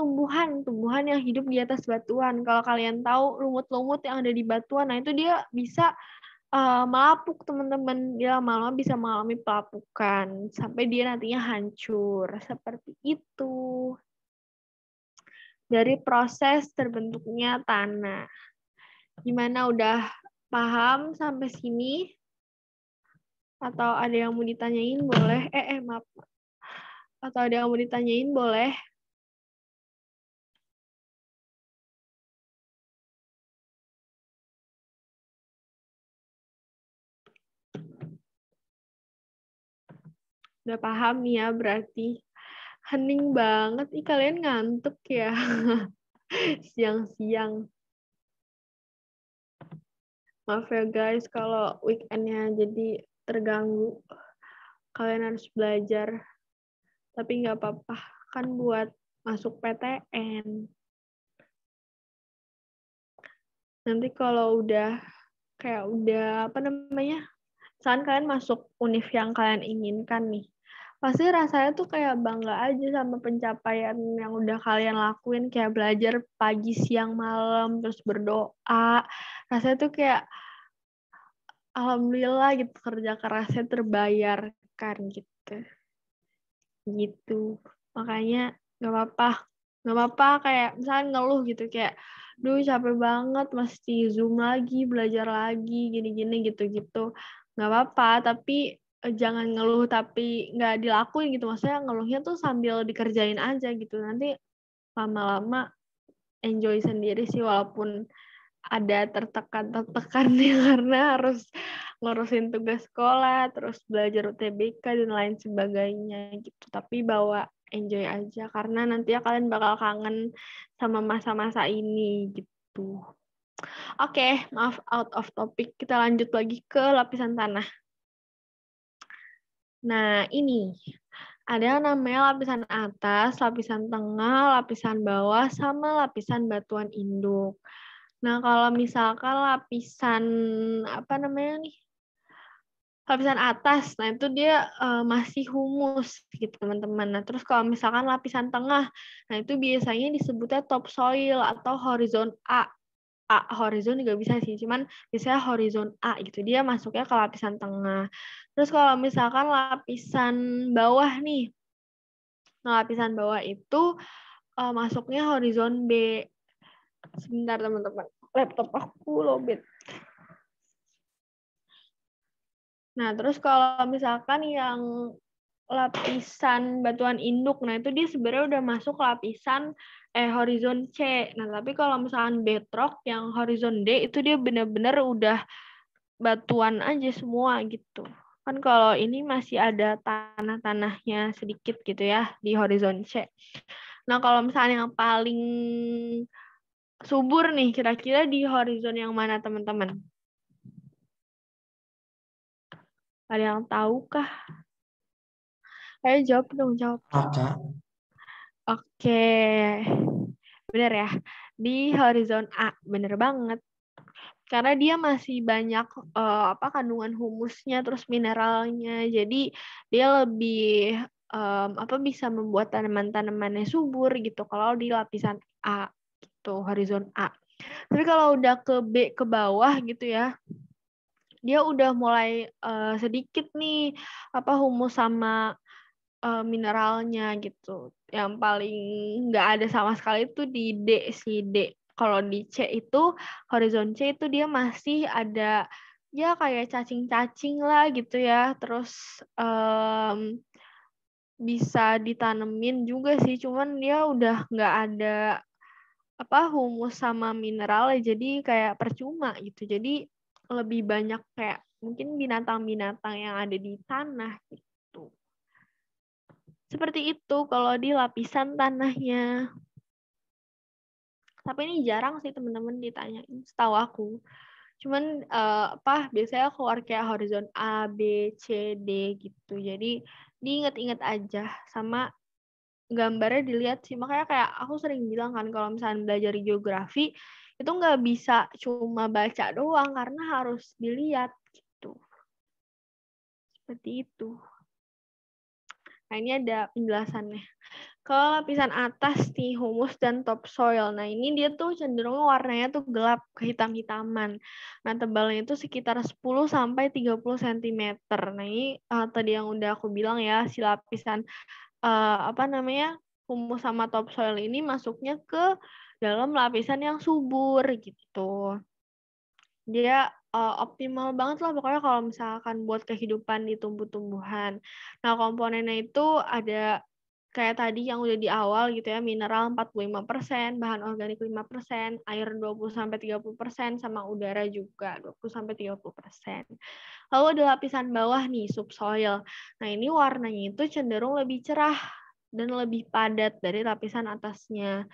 tumbuhan yang hidup di atas batuan. Kalau kalian tahu lumut-lumut yang ada di batuan, nah itu dia bisa melapuk, teman-teman. Dia lama-lama bisa mengalami pelapukan sampai dia nantinya hancur. Seperti itu. Dari proses terbentuknya tanah. Gimana, udah paham sampai sini? Atau ada yang mau ditanyain boleh? Maaf. Atau ada yang mau ditanyain boleh? Udah paham nih ya berarti. Hening banget. Ih, kalian ngantuk ya. Siang-siang. Maaf ya guys kalau weekendnya jadi terganggu. Kalian harus belajar. Tapi nggak apa-apa. Kan buat masuk PTN. Nanti kalau udah misalkan kalian masuk univ yang kalian inginkan nih, pasti rasanya tuh kayak bangga aja sama pencapaian yang udah kalian lakuin, kayak belajar pagi, siang, malam, terus berdoa. Rasanya tuh kayak alhamdulillah gitu, kerja kerasnya terbayarkan gitu. Gitu. Makanya nggak apa-apa kayak misalnya ngeluh gitu, kayak duh capek banget, mesti Zoom lagi, belajar lagi, gini-gini gitu-gitu. Nggak apa-apa, tapi jangan ngeluh tapi nggak dilakuin gitu. Maksudnya ngeluhnya tuh sambil dikerjain aja gitu. Nanti lama-lama enjoy sendiri sih, walaupun ada tertekan karena harus ngurusin tugas sekolah, terus belajar UTBK dan lain sebagainya gitu. Tapi bawa enjoy aja karena nantinya kalian bakal kangen sama masa-masa ini gitu. Oke, maaf out of topic. Kita lanjut lagi ke lapisan tanah. Nah, ini ada yang namanya lapisan atas, lapisan tengah, lapisan bawah, sama lapisan batuan induk. Nah, kalau misalkan lapisan lapisan atas, nah itu dia masih humus gitu teman-teman. Nah, terus kalau misalkan lapisan tengah, nah itu biasanya disebutnya topsoil atau horizon A. A horizon juga bisa sih, cuman biasanya horizon A gitu, dia masuknya ke lapisan tengah. Terus kalau misalkan lapisan bawah nih, nah lapisan bawah itu masuknya horizon B. Sebentar teman-teman, laptop aku lowbat. Nah terus kalau misalkan yang lapisan batuan induk, nah itu dia sebenarnya udah masuk lapisan horizon C. Nah tapi kalau misalkan bedrock yang horizon D itu dia benar-benar udah batuan aja semua gitu. Kan kalau ini masih ada tanah-tanahnya sedikit gitu ya di horizon C. Nah kalau misalnya yang paling subur nih, kira-kira di horizon yang mana teman-teman? Ada yang tahu kah? Ayo jawab dong, jawab. Kak. Oke, bener ya. Di horizon A, bener banget. Karena dia masih banyak kandungan humusnya, terus mineralnya. Jadi dia lebih bisa membuat tanaman-tanamannya subur gitu. Kalau di lapisan A, gitu, horizon A. Tapi kalau udah ke B ke bawah gitu ya, dia udah mulai sedikit nih humus sama mineralnya gitu. Yang paling nggak ada sama sekali itu di D sih, D. Kalau di C itu, horizon C itu dia masih ada ya kayak cacing-cacing lah gitu ya. Terus bisa ditanemin juga sih, cuman dia udah nggak ada humus sama mineralnya, jadi kayak percuma gitu. Jadi lebih banyak kayak mungkin binatang-binatang yang ada di tanah gitu. Seperti itu kalau di lapisan tanahnya. Tapi ini jarang sih teman-teman ditanyain, setahu aku. Cuman biasanya keluar kayak horizon A, B, C, D gitu. Jadi diingat-ingat aja sama gambarnya dilihat sih. Makanya kayak aku sering bilang kan kalau misalnya belajar geografi itu nggak bisa cuma baca doang karena harus dilihat gitu. Seperti itu. Nah ini ada penjelasannya. Kalau lapisan atas nih, humus dan topsoil. Nah, ini dia tuh cenderung warnanya tuh gelap, kehitam-hitaman. Nah, tebalnya itu sekitar 10 sampai 30 cm. Nah, ini tadi yang udah aku bilang ya, si lapisan humus sama topsoil ini masuknya ke dalam lapisan yang subur gitu. Dia optimal banget lah pokoknya kalau misalkan buat kehidupan di tumbuh-tumbuhan. Nah, komponennya itu ada kayak tadi yang udah di awal gitu ya, mineral 45%, bahan organik 5%, air 20-30%, sama udara juga 20-30%. Lalu ada lapisan bawah nih, subsoil. Nah, ini warnanya itu cenderung lebih cerah dan lebih padat dari lapisan atasnya.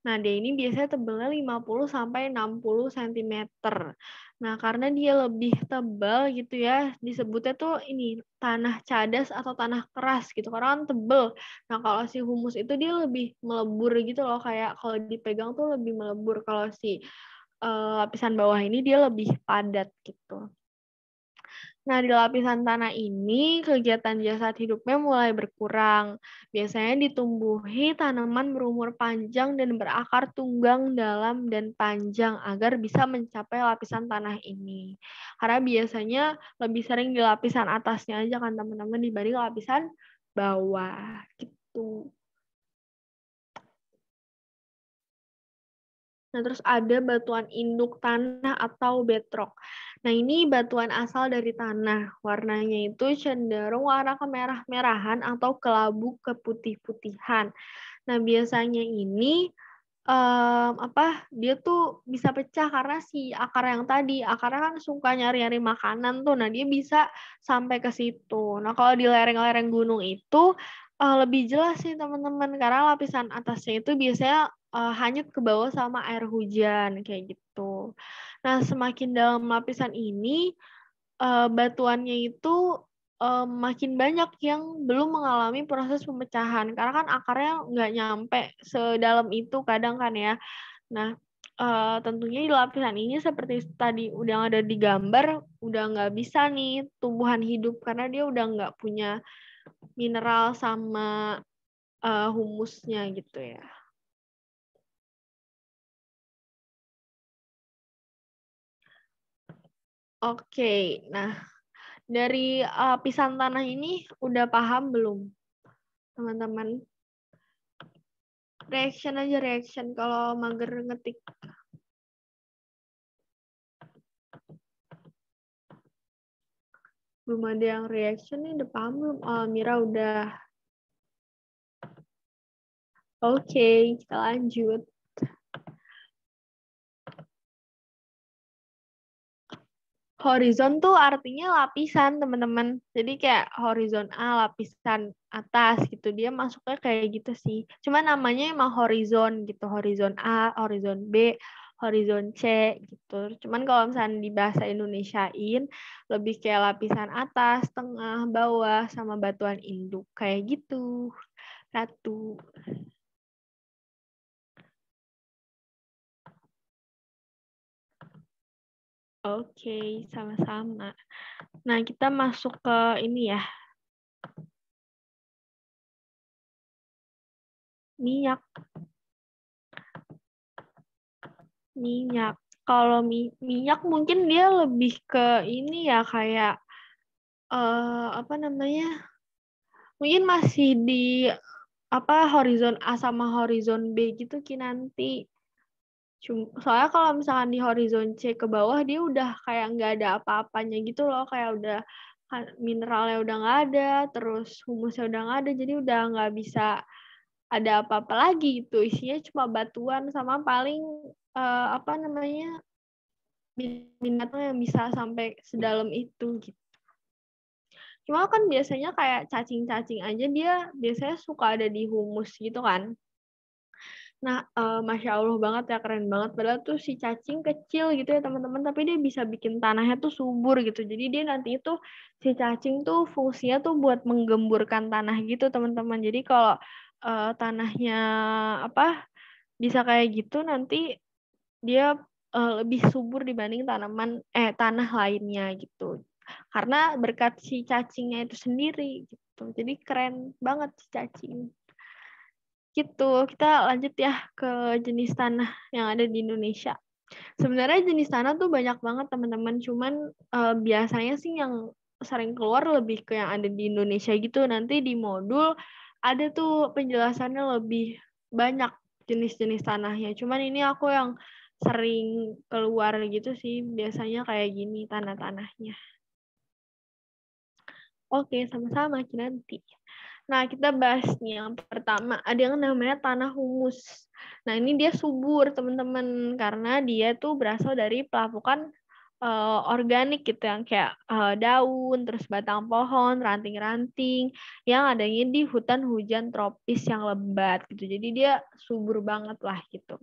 Nah, dia ini biasanya tebalnya 50-60 cm. Nah, karena dia lebih tebal gitu ya, disebutnya tuh ini tanah cadas atau tanah keras gitu, karena kan tebel. Nah, kalau si humus itu dia lebih melebur gitu loh, kayak kalau dipegang tuh lebih melebur. Kalau si lapisan bawah ini dia lebih padat gitu. Nah, di lapisan tanah ini kegiatan jasad hidupnya mulai berkurang. Biasanya ditumbuhi tanaman berumur panjang dan berakar tunggang dalam dan panjang agar bisa mencapai lapisan tanah ini. Karena biasanya lebih sering di lapisan atasnya aja kan teman-teman dibanding lapisan bawah gitu. Nah, terus ada batuan induk tanah atau bedrock. Nah, ini batuan asal dari tanah. Warnanya itu cenderung warna kemerah-merahan atau kelabu keputih-putihan. Nah, biasanya ini dia tuh bisa pecah karena si akar yang tadi, akarnya kan suka nyari-nyari makanan tuh. Nah, dia bisa sampai ke situ. Nah, kalau di lereng-lereng gunung itu lebih jelas sih teman-teman karena lapisan atasnya itu biasanya hanyut ke bawah sama air hujan kayak gitu. Nah, semakin dalam lapisan ini batuannya itu makin banyak yang belum mengalami proses pemecahan karena kan akarnya nggak nyampe sedalam itu kadang kan ya. Nah, tentunya di lapisan ini seperti tadi udah ada di gambar udah nggak bisa nih tumbuhan hidup karena dia udah nggak punya mineral sama humusnya gitu ya. Oke, nah dari lapisan tanah ini udah paham belum, teman-teman? Reaction aja, reaction kalau mager ngetik. Belum ada yang reaction nih, udah paham belum? Oh, Mira udah. Oke, kita lanjut. Horizon tuh artinya lapisan, teman-teman. Jadi kayak horizon A, lapisan atas gitu. Dia masuknya kayak gitu sih. Cuma namanya emang horizon gitu. Horizon A, horizon B, horizon C gitu. Cuman kalau misalnya di bahasa Indonesiain, lebih kayak lapisan atas, tengah, bawah, sama batuan induk. Kayak gitu, Ratu. Oke, sama-sama. Nah, kita masuk ke ini ya. Minyak. Minyak. Kalau minyak mungkin dia lebih ke ini ya, kayak apa namanya? Mungkin masih di horizon A sama horizon B gitu Ki nanti. Soalnya kalau misalkan di horizon C ke bawah dia udah kayak nggak ada apa-apanya gitu loh, kayak udah mineralnya udah nggak ada, terus humusnya udah nggak ada, jadi udah nggak bisa ada apa-apa lagi gitu. Isinya cuma batuan sama paling apa namanya, binatang yang bisa sampai sedalam itu gitu. Cuma kan biasanya kayak cacing-cacing aja dia biasanya suka ada di humus gitu kan. Nah, Masya Allah banget ya, keren banget. Padahal tuh si cacing kecil gitu ya teman-teman, tapi dia bisa bikin tanahnya tuh subur gitu. Jadi dia nanti itu, si cacing tuh fungsinya tuh buat menggemburkan tanah gitu teman-teman. Jadi kalau tanahnya bisa kayak gitu, nanti dia lebih subur dibanding tanah lainnya gitu. Karena berkat si cacingnya itu sendiri gitu. Jadi keren banget si cacing. Gitu. Kita lanjut ya ke jenis tanah yang ada di Indonesia. Sebenarnya jenis tanah tuh banyak banget teman-teman, cuman biasanya sih yang sering keluar lebih ke yang ada di Indonesia gitu. Nanti di modul ada tuh penjelasannya lebih banyak jenis-jenis tanahnya. Cuman ini aku yang sering keluar gitu sih, biasanya kayak gini tanah-tanahnya. Oke, sama-sama nanti. Nah, kita bahas nih yang pertama, ada yang namanya tanah humus. Nah, ini dia subur, teman-teman, karena dia tuh berasal dari pelapukan organik gitu, yang kayak daun, terus batang pohon, ranting-ranting, yang adanya di hutan hujan tropis yang lebat gitu. Jadi dia subur banget lah gitu.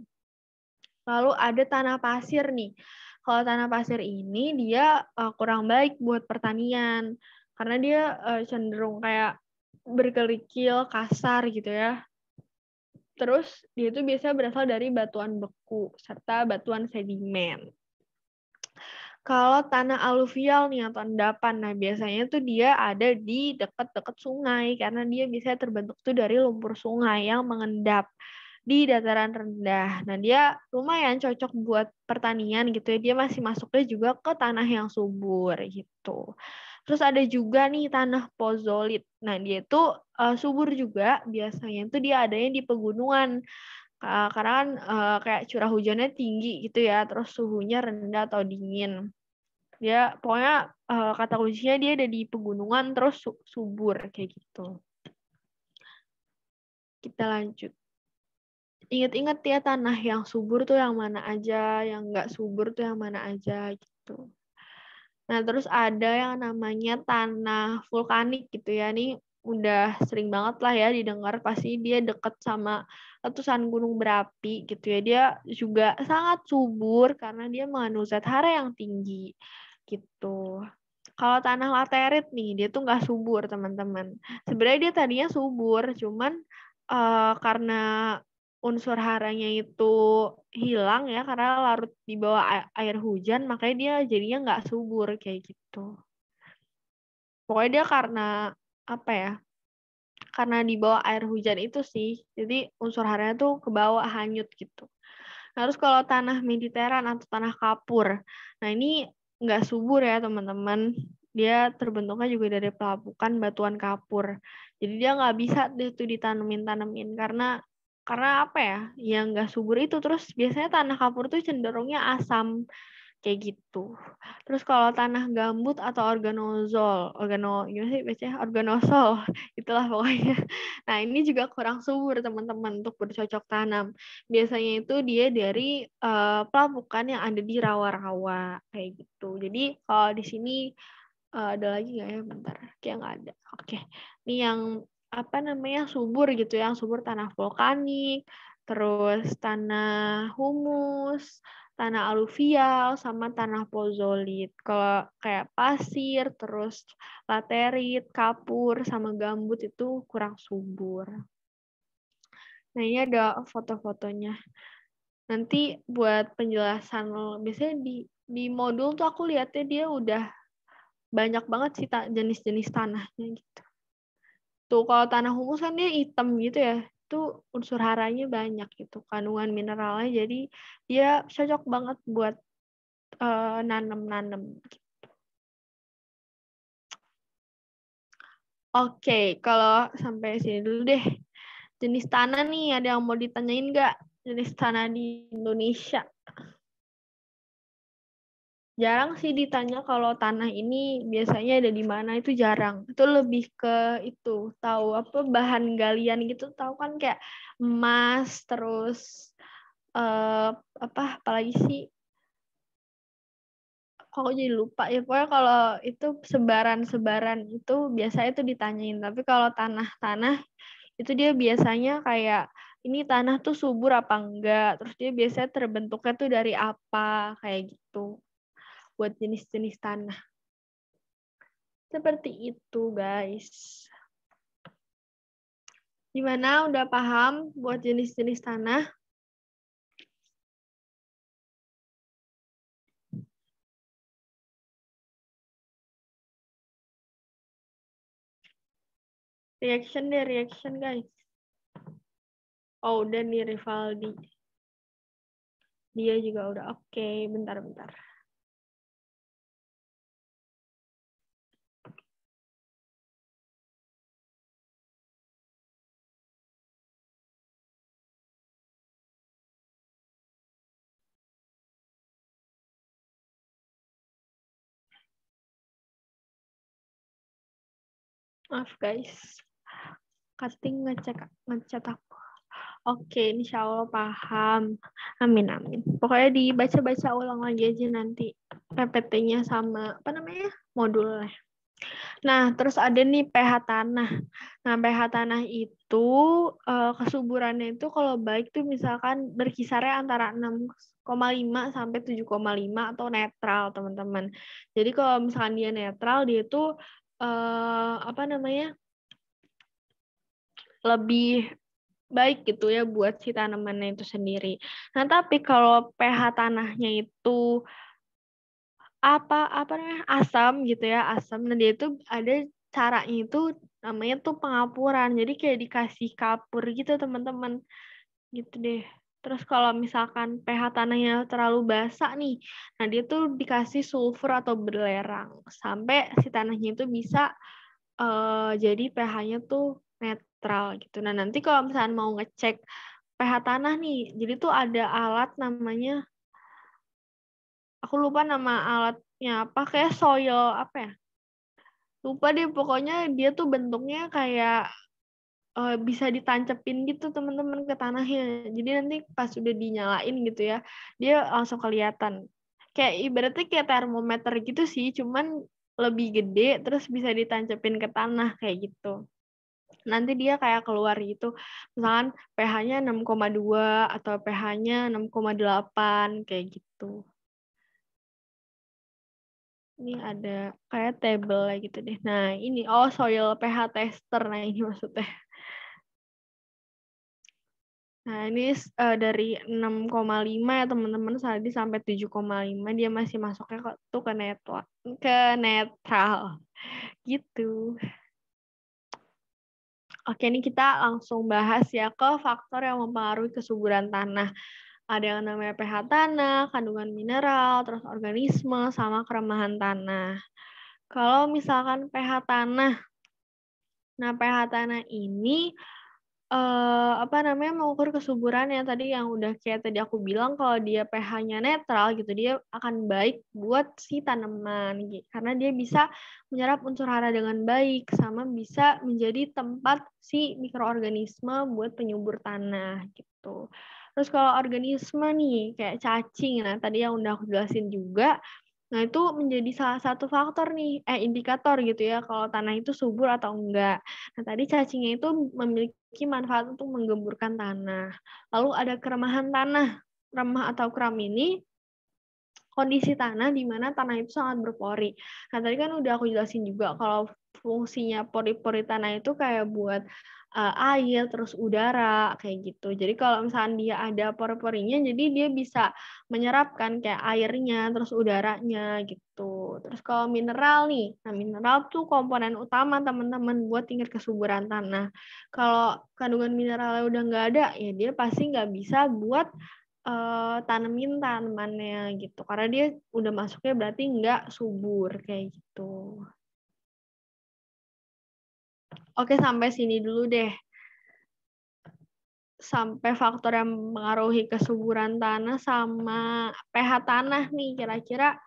Lalu ada tanah pasir nih. Kalau tanah pasir ini dia kurang baik buat pertanian, karena dia cenderung kayak berkerikil, kasar gitu ya. Terus dia itu biasanya berasal dari batuan beku serta batuan sedimen. Kalau tanah aluvial nih atau endapan, nah biasanya tuh dia ada di dekat-dekat sungai karena dia biasanya terbentuk tuh dari lumpur sungai yang mengendap di dataran rendah. Nah, dia lumayan cocok buat pertanian gitu ya. Dia masih masuknya juga ke tanah yang subur gitu. Terus ada juga nih tanah pozolit. Nah, dia itu subur juga, biasanya itu dia adanya di pegunungan. Karena kan kayak curah hujannya tinggi gitu ya, terus suhunya rendah atau dingin. Dia pokoknya kata kuncinya dia ada di pegunungan terus subur kayak gitu. Kita lanjut. Ingat-ingat ya tanah yang subur tuh yang mana aja, yang nggak subur tuh yang mana aja gitu. Nah, terus ada yang namanya tanah vulkanik gitu ya. Ini udah sering banget lah ya didengar, pasti dia deket sama letusan gunung berapi gitu ya. Dia juga sangat subur karena dia mengandung zat hara yang tinggi gitu. Kalau tanah laterit nih, dia tuh nggak subur teman-teman. Sebenarnya dia tadinya subur, cuman karena unsur haranya itu hilang ya karena larut di bawah air hujan, makanya dia jadinya nggak subur kayak gitu. Pokoknya dia karena apa ya? Karena di bawah air hujan itu sih, jadi unsur haranya tuh ke bawah hanyut gitu. Nah, terus kalau tanah Mediteran atau tanah kapur, nah ini nggak subur ya teman-teman. Dia terbentuknya juga dari pelapukan batuan kapur. Jadi dia nggak bisa itu ditanemin karena apa ya? Yang nggak subur itu. Terus biasanya tanah kapur tuh cenderungnya asam kayak gitu. Terus kalau tanah gambut atau gimana sih bacanya? Organosol, itulah pokoknya. Nah, ini juga kurang subur teman-teman untuk bercocok tanam. Biasanya itu dia dari pelapukan yang ada di rawa-rawa kayak gitu. Jadi kalau di sini ada lagi nggak ya? Bentar, kayak nggak ada. Oke, ini yang apa namanya subur gitu, yang subur tanah vulkanik, terus tanah humus, tanah aluvial, sama tanah pozolit. Kalau kayak pasir, terus laterit, kapur, sama gambut itu kurang subur. Nah, ini ada foto-fotonya. Nanti buat penjelasan, biasanya di modul tuh aku lihatnya dia udah banyak banget sih jenis-jenis tanahnya gitu. Tuh kalau tanah humus kan dia hitam gitu ya. Itu unsur haranya banyak gitu, kandungan mineralnya, jadi dia cocok banget buat nanam-nanam. Oke, kalau sampai sini dulu deh. Jenis tanah nih, ada yang mau ditanyain nggak? Jenis tanah di Indonesia. Jarang sih ditanya kalau tanah ini biasanya ada di mana, itu jarang. Itu lebih ke itu, tahu apa bahan galian gitu, tahu kan kayak emas, terus apalagi sih? Kok aku jadi lupa ya. Pokoknya kalau itu sebaran-sebaran itu biasanya itu ditanyain. Tapi kalau tanah-tanah itu dia biasanya kayak ini tanah tuh subur apa enggak, terus dia biasanya terbentuknya tuh dari apa, kayak gitu. Buat jenis-jenis tanah. Seperti itu, guys. Gimana? Udah paham buat jenis-jenis tanah? Reaction deh, reaction, guys. Oh, udah nih Rivaldi. Dia juga udah oke. Bentar-bentar. Maaf guys, cutting ngechat aku. Oke, insya Allah paham. Amin, amin. Pokoknya dibaca-baca ulang lagi aja nanti PPT-nya sama apa namanya modulnya. Nah, terus ada nih pH tanah. Nah, pH tanah itu kesuburannya itu kalau baik tuh misalkan berkisarnya antara 6,5 sampai 7,5 atau netral, teman-teman. Jadi kalau misalkan dia netral, dia itu apa namanya? Lebih baik gitu ya buat si tanamannya itu sendiri. Nah, tapi kalau pH tanahnya itu apa namanya asam gitu ya, asam. Nah, dia itu ada caranya itu namanya tuh pengapuran. Jadi kayak dikasih kapur gitu teman-teman. Gitu deh. Terus kalau misalkan pH tanahnya terlalu basah nih, nah dia tuh dikasih sulfur atau belerang sampai si tanahnya itu bisa jadi pH-nya tuh netral gitu. Nah, nanti kalau misalnya mau ngecek pH tanah nih, jadi tuh ada alat namanya, aku lupa nama alatnya apa, kayak soil apa ya? Lupa deh, pokoknya dia tuh bentuknya kayak bisa ditancepin gitu teman-teman ke tanahnya. Jadi nanti pas udah dinyalain gitu ya, dia langsung kelihatan. Kayak ibaratnya kayak termometer gitu sih, cuman lebih gede, terus bisa ditancepin ke tanah kayak gitu. Nanti dia kayak keluar gitu. Misalkan pH-nya 6,2 atau pH-nya 6,8 kayak gitu. Ini ada kayak table gitu deh. Nah, ini soil pH tester. Nah, ini maksudnya. Nah, ini dari 6,5 ya teman-teman, tadi sampai 7,5 dia masih masuknya tuh ke netral. Gitu. Oke, ini kita langsung bahas ya ke faktor yang mempengaruhi kesuburan tanah. Ada yang namanya pH tanah, kandungan mineral, terus organisme, sama keremahan tanah. Kalau misalkan pH tanah, nah pH tanah ini mengukur kesuburannya tadi yang udah kayak tadi aku bilang kalau dia pH-nya netral gitu, dia akan baik buat si tanaman gitu. Karena dia bisa menyerap unsur hara dengan baik sama bisa menjadi tempat si mikroorganisme buat penyubur tanah gitu. Terus kalau organisme nih kayak cacing, nah tadi yang udah aku jelasin juga. Nah, itu menjadi salah satu faktor nih, indikator gitu ya, kalau tanah itu subur atau enggak. Nah, tadi cacingnya itu memiliki manfaat untuk menggemburkan tanah. Lalu ada keremahan tanah. Remah atau kram ini kondisi tanah di mana tanah itu sangat berpori. Nah, tadi kan udah aku jelasin juga kalau fungsinya pori-pori tanah itu kayak buat air, terus udara, kayak gitu. Jadi kalau misalnya dia ada pori-porinya, jadi dia bisa menyerapkan kayak airnya, terus udaranya gitu. Terus kalau mineral nih, nah mineral tuh komponen utama teman-teman buat tingkat kesuburan tanah. Kalau kandungan mineralnya udah nggak ada, ya dia pasti nggak bisa buat tanemin tanamannya gitu. Karena dia udah masuknya berarti nggak subur kayak gitu. Oke, sampai sini dulu deh. Sampai faktor yang mengaruhi kesuburan tanah sama pH tanah nih. Kira-kira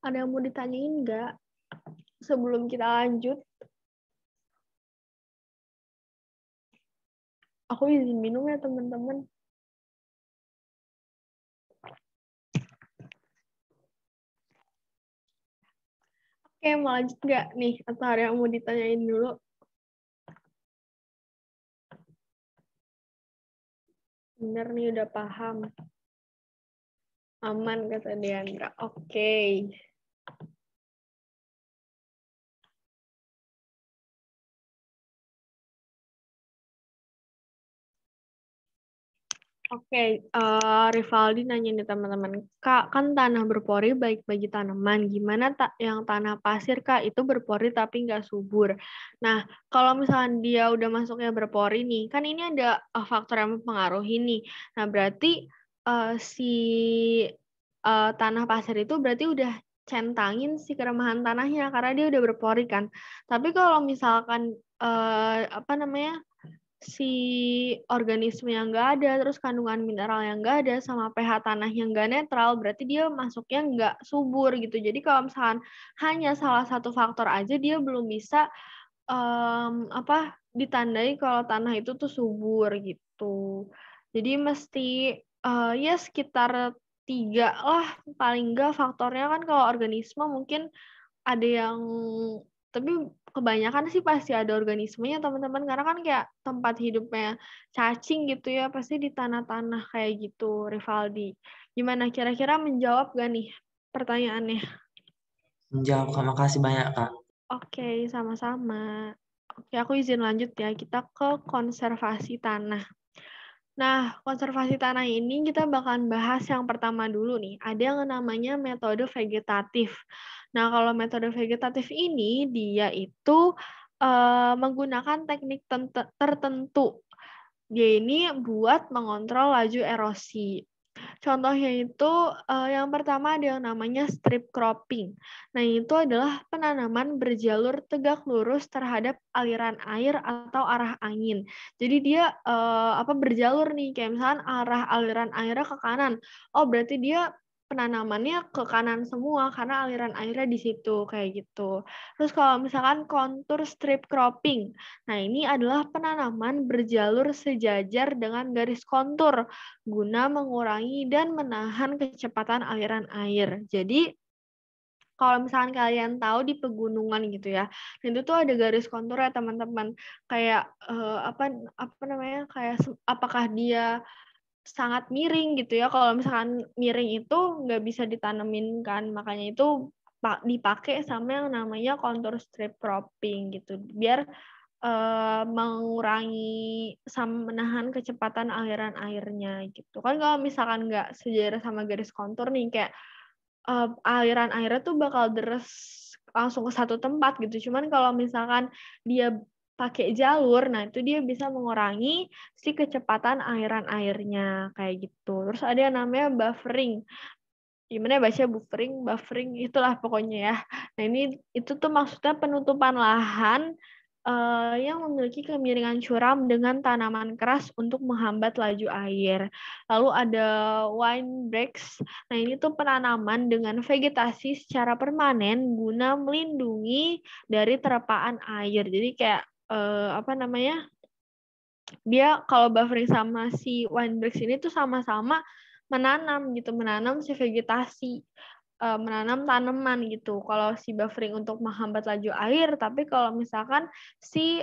ada yang mau ditanyain nggak sebelum kita lanjut? Aku izin minum ya teman-teman. Oke, mau lanjut nggak nih? Atau ada yang mau ditanyain dulu? Bener nih, udah paham. Aman, kata Diandra. Oke. Oke, Rivaldi nanya nih teman-teman, Kak, kan tanah berpori baik bagi tanaman, gimana yang tanah pasir, Kak, itu berpori tapi nggak subur? Nah, kalau misalnya dia udah masuknya berpori nih, kan ini ada faktor yang mempengaruhi nih. Nah, berarti si tanah pasir itu berarti udah centangin si keremahan tanahnya, karena dia udah berpori kan. Tapi kalau misalkan, si organisme yang nggak ada, terus kandungan mineral yang nggak ada, sama pH tanah yang nggak netral, berarti dia masuknya nggak subur gitu. Jadi kalau misalkan hanya salah satu faktor aja, dia belum bisa ditandai kalau tanah itu tuh subur gitu. Jadi mesti ya sekitar 3 lah paling nggak faktornya. Kan kalau organisme mungkin ada yang, tapi kebanyakan sih pasti ada organismenya teman-teman, karena kan kayak tempat hidupnya cacing gitu ya, pasti di tanah-tanah kayak gitu. Rivaldi, gimana kira-kira menjawab gak nih pertanyaannya? Menjawab, Kak. Makasih banyak, Kak. Oke, sama-sama. Oke, aku izin lanjut ya, kita ke konservasi tanah. Nah, konservasi tanah ini kita bakalan bahas yang pertama dulu nih. Ada yang namanya metode vegetatif. Nah, kalau metode vegetatif ini dia itu menggunakan teknik tertentu. Dia ini buat mengontrol laju erosi. Contohnya itu yang pertama ada yang namanya strip cropping. Nah, itu adalah penanaman berjalur tegak lurus terhadap aliran air atau arah angin. Jadi dia berjalur nih, kayak misalkan arah aliran airnya ke kanan. Oh, berarti dia penanamannya ke kanan semua karena aliran airnya di situ kayak gitu. Terus kalau misalkan kontur strip cropping. Nah, ini adalah penanaman berjalur sejajar dengan garis kontur guna mengurangi dan menahan kecepatan aliran air. Jadi kalau misalkan kalian tahu di pegunungan gitu ya, itu tuh ada garis kontur ya teman-teman. Kayak kayak apakah dia sangat miring gitu ya. Kalau misalkan miring itu nggak bisa ditanemin kan, makanya itu dipakai sama yang namanya kontur strip cropping gitu. Biar mengurangi sama menahan kecepatan aliran airnya gitu. Kan kalau misalkan nggak sejajar sama garis kontur nih, kayak aliran airnya tuh bakal deres langsung ke satu tempat gitu. Cuman kalau misalkan dia pakai jalur, nah itu dia bisa mengurangi si kecepatan aliran airnya kayak gitu. Terus ada yang namanya buffering. Gimana baca buffering itulah pokoknya ya. Nah ini itu tuh maksudnya penutupan lahan yang memiliki kemiringan curam dengan tanaman keras untuk menghambat laju air. Lalu ada windbreaks. Nah ini tuh penanaman dengan vegetasi secara permanen guna melindungi dari terpaan air. Jadi kayak apa namanya? Dia kalau buffering sama si windbreaks ini tuh sama-sama menanam gitu, menanam si vegetasi, menanam tanaman gitu. Kalau si buffering untuk menghambat laju air, tapi kalau misalkan si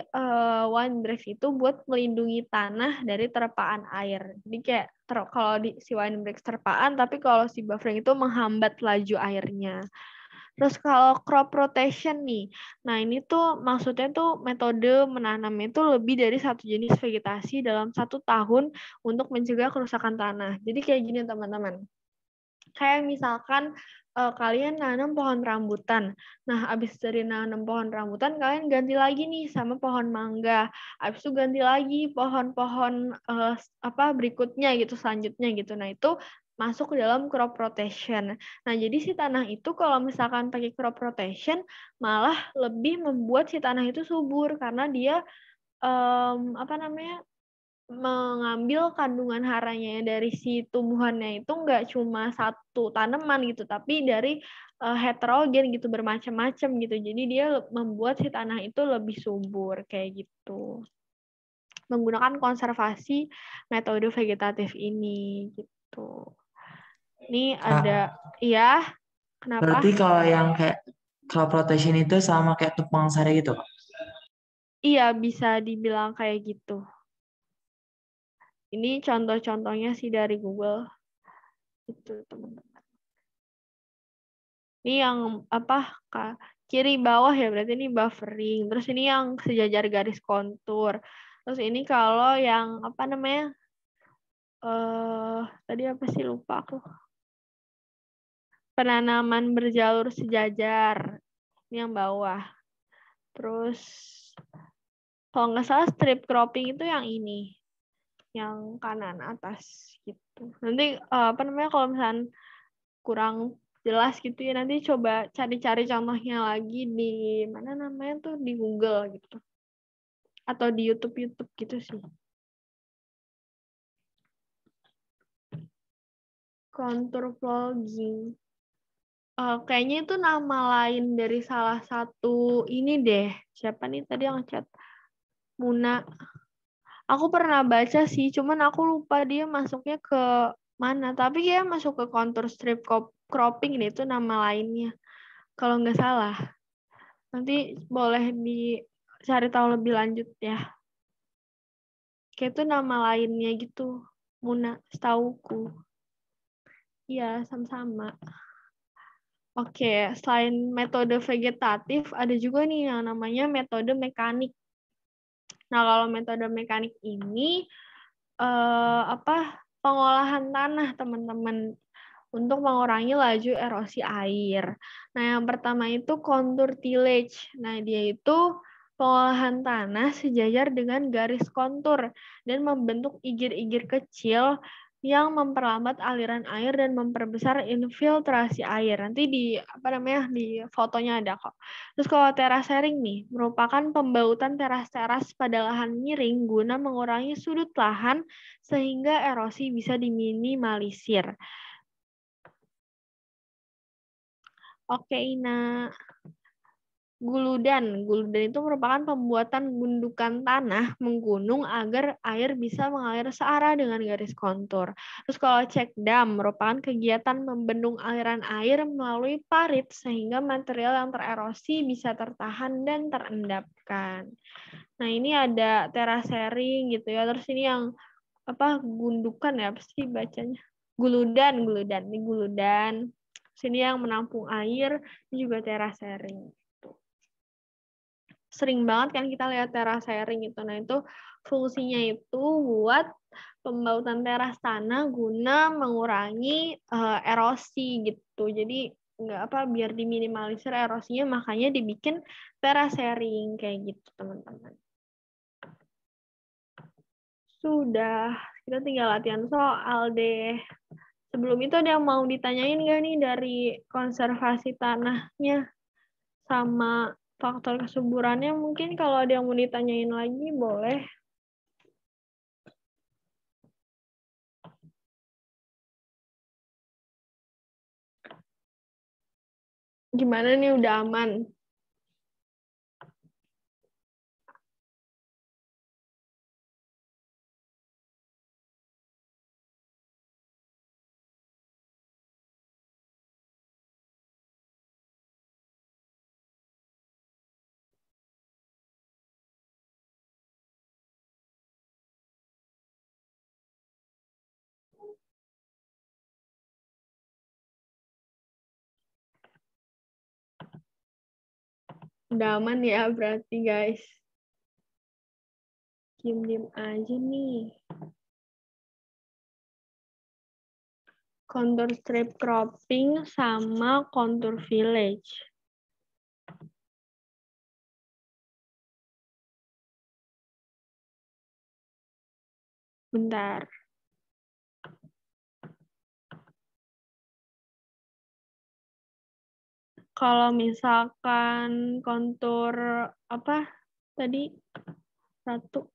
windbreaks itu buat melindungi tanah dari terpaan air. Jadi kayak kalau si windbreaks terpaan, tapi kalau si buffering itu menghambat laju airnya. Terus kalau crop rotation nih, nah ini tuh maksudnya tuh metode menanamnya itu lebih dari satu jenis vegetasi dalam 1 tahun untuk mencegah kerusakan tanah. Jadi kayak gini teman-teman, kayak misalkan kalian nanam pohon rambutan. Nah, abis dari nanam pohon rambutan, kalian ganti lagi nih sama pohon mangga. Abis itu ganti lagi pohon-pohon berikutnya gitu, selanjutnya gitu. Nah, itu masuk ke dalam crop rotation. Nah, jadi si tanah itu kalau misalkan pakai crop rotation, malah lebih membuat si tanah itu subur karena dia mengambil kandungan haranya dari si tumbuhannya itu nggak cuma satu tanaman gitu, tapi dari heterogen gitu, bermacam-macam gitu. Jadi dia membuat si tanah itu lebih subur kayak gitu. Menggunakan konservasi metode vegetatif ini gitu. Ini ada, ya, kenapa? Berarti kalau yang kayak crop rotation itu sama kayak tumpang sari gitu, Kak? Iya, bisa dibilang kayak gitu. Ini contoh-contohnya sih dari Google. Itu teman-teman. Ini yang kiri bawah ya, berarti ini buffering. Terus ini yang sejajar garis kontur. Terus ini kalau yang tadi apa sih, lupa aku. Penanaman berjalur sejajar. Ini yang bawah. Terus kalau nggak salah strip cropping itu yang ini. Yang kanan atas gitu. Nanti kalau misalnya kurang jelas gitu ya, nanti coba cari-cari contohnya lagi di mana namanya tuh, di Google gitu. Atau di YouTube gitu sih. Contour vlogging. Kayaknya itu nama lain dari salah satu ini deh. Siapa nih tadi yang chat? Muna. Aku pernah baca sih, cuman aku lupa dia masuknya ke mana. Tapi dia masuk ke contour strip cropping deh, itu nama lainnya. Kalau nggak salah. Nanti boleh dicari tahu lebih lanjut ya. Kayak itu nama lainnya gitu. Muna, setauku. Iya, sama-sama. Oke, selain metode vegetatif, ada juga nih yang namanya metode mekanik. Nah, kalau metode mekanik ini pengolahan tanah, teman-teman, untuk mengurangi laju erosi air. Nah, yang pertama itu contour tillage. Nah, dia itu pengolahan tanah sejajar dengan garis kontur dan membentuk igir-igir kecil yang memperlambat aliran air dan memperbesar infiltrasi air. Nanti di fotonya ada kok. Terus kalau terasering nih, merupakan pembautan teras-teras pada lahan miring guna mengurangi sudut lahan sehingga erosi bisa diminimalisir. Oke, Ina. Guludan. Guludan itu merupakan pembuatan gundukan tanah menggunung agar air bisa mengalir searah dengan garis kontur. Terus kalau check dam merupakan kegiatan membendung aliran air melalui parit sehingga material yang tererosi bisa tertahan dan terendapkan. Nah, ini ada terasering gitu ya. Terus ini yang gundukan ya, apa sih bacanya? Guludan. Ini guludan. Sini yang menampung air, ini juga terasering. Sering banget kan kita lihat terasering itu. Nah, itu fungsinya itu buat pembautan teras tanah guna mengurangi erosi gitu. Jadi biar diminimalisir erosinya, makanya dibikin terasering kayak gitu, teman-teman. Sudah, kita tinggal latihan soal deh. Sebelum itu ada yang mau ditanyain nggak nih dari konservasi tanahnya sama faktor kesuburannya? Mungkin kalau ada yang mau ditanyain lagi boleh. Gimana nih, udah aman? Udah aman ya berarti guys. Diem-diem aja nih. Contour strip cropping sama contour village. Bentar. Kalau misalkan kontur apa tadi satu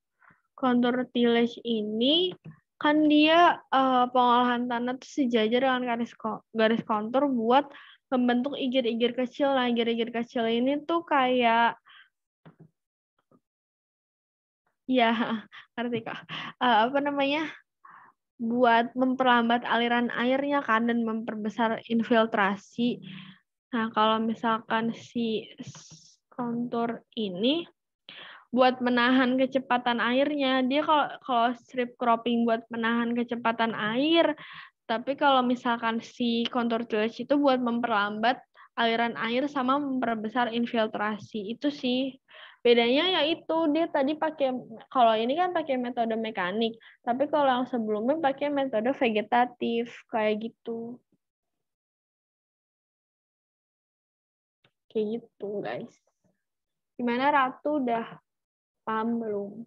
kontur tillage ini kan dia pengolahan tanah tuh sejajar dengan garis kontur buat membentuk igir-igir kecil. Nah, igir-igir kecil ini tuh kayak ya ngerti kak, apa namanya, buat memperlambat aliran airnya kan dan memperbesar infiltrasi. Nah, kalau misalkan si kontur ini buat menahan kecepatan airnya, dia kalau strip cropping buat menahan kecepatan air, tapi kalau misalkan si contour tillage itu buat memperlambat aliran air sama memperbesar infiltrasi. Itu sih bedanya, yaitu dia tadi pakai, kalau ini kan pakai metode mekanik, tapi kalau yang sebelumnya pakai metode vegetatif kayak gitu. Kayak gitu, guys. Gimana Ratu, udah paham belum?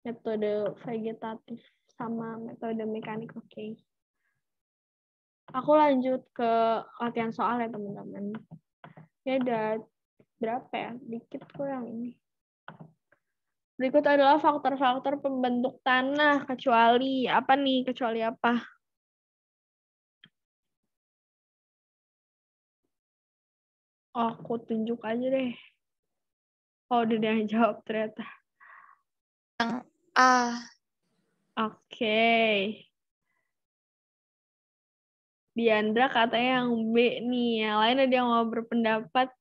Metode vegetatif sama metode mekanik, oke. Aku lanjut ke latihan soal ya, teman-teman. Ya udah berapa ya? Dikit kok yang ini. Berikut adalah faktor-faktor pembentuk tanah, kecuali apa nih? Kecuali apa? Oh, aku tunjuk aja deh. Oh, udah dia yang jawab ternyata. A. Oke. Diandra katanya yang B nih. Yang lain ada yang mau berpendapat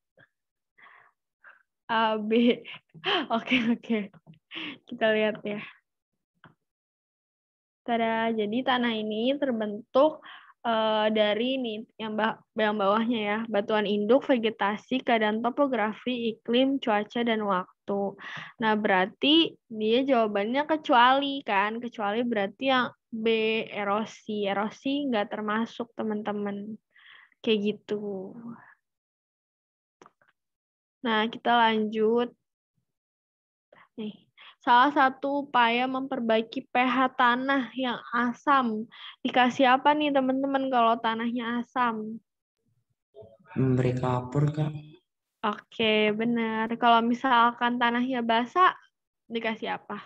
A, B. Oke. Kita lihat ya. Tada, jadi tanah ini terbentuk dari nih yang bawahnya ya, batuan induk, vegetasi, keadaan topografi, iklim, cuaca, dan waktu. Nah, berarti dia jawabannya kecuali kan, kecuali berarti yang B, erosi. Erosi nggak termasuk, teman-teman. Kayak gitu. Nah, kita lanjut. Nih. Salah satu upaya memperbaiki pH tanah yang asam. Dikasih apa nih teman-teman kalau tanahnya asam? Memberi kapur, Kak. Oke, benar. Kalau misalkan tanahnya basah, dikasih apa?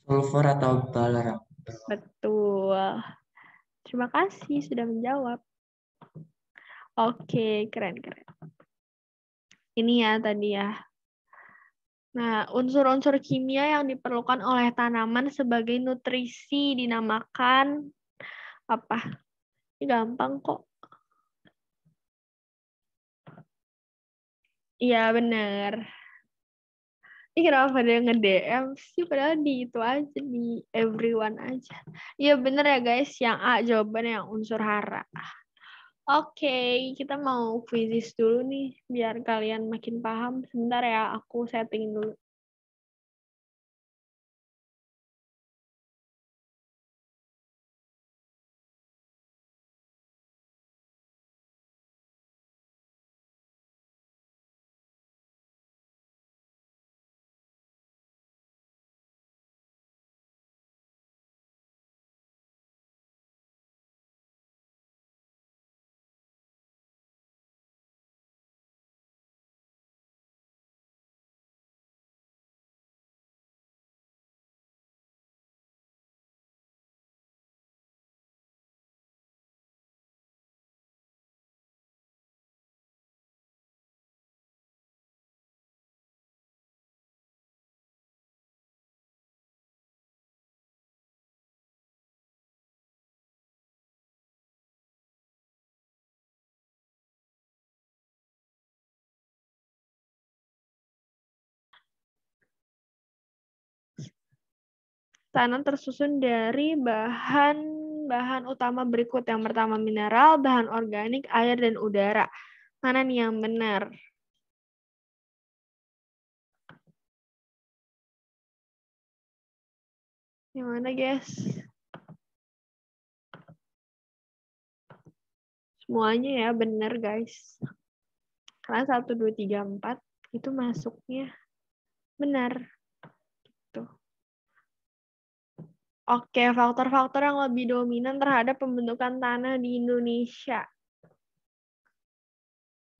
Sulfur atau baler. Betul. Terima kasih sudah menjawab. Oke, keren. Ini ya tadi ya. Nah, unsur-unsur kimia yang diperlukan oleh tanaman sebagai nutrisi dinamakan apa? Ini gampang kok. Iya, bener. Ini kenapa dia nge-DM sih? Padahal di itu aja, di everyone aja. Iya, bener ya guys. Yang A jawabannya yang unsur hara. Oke, kita mau quizzes dulu nih. Biar kalian makin paham. Sebentar ya, aku setting dulu. Tanah tersusun dari bahan utama berikut. Yang pertama mineral, bahan organik, air, dan udara. Mana nih yang benar? Yang mana, guys? Semuanya ya benar, guys. Karena 1, 2, 3, 4 itu masuknya benar. Gitu. Oke, faktor-faktor yang lebih dominan terhadap pembentukan tanah di Indonesia.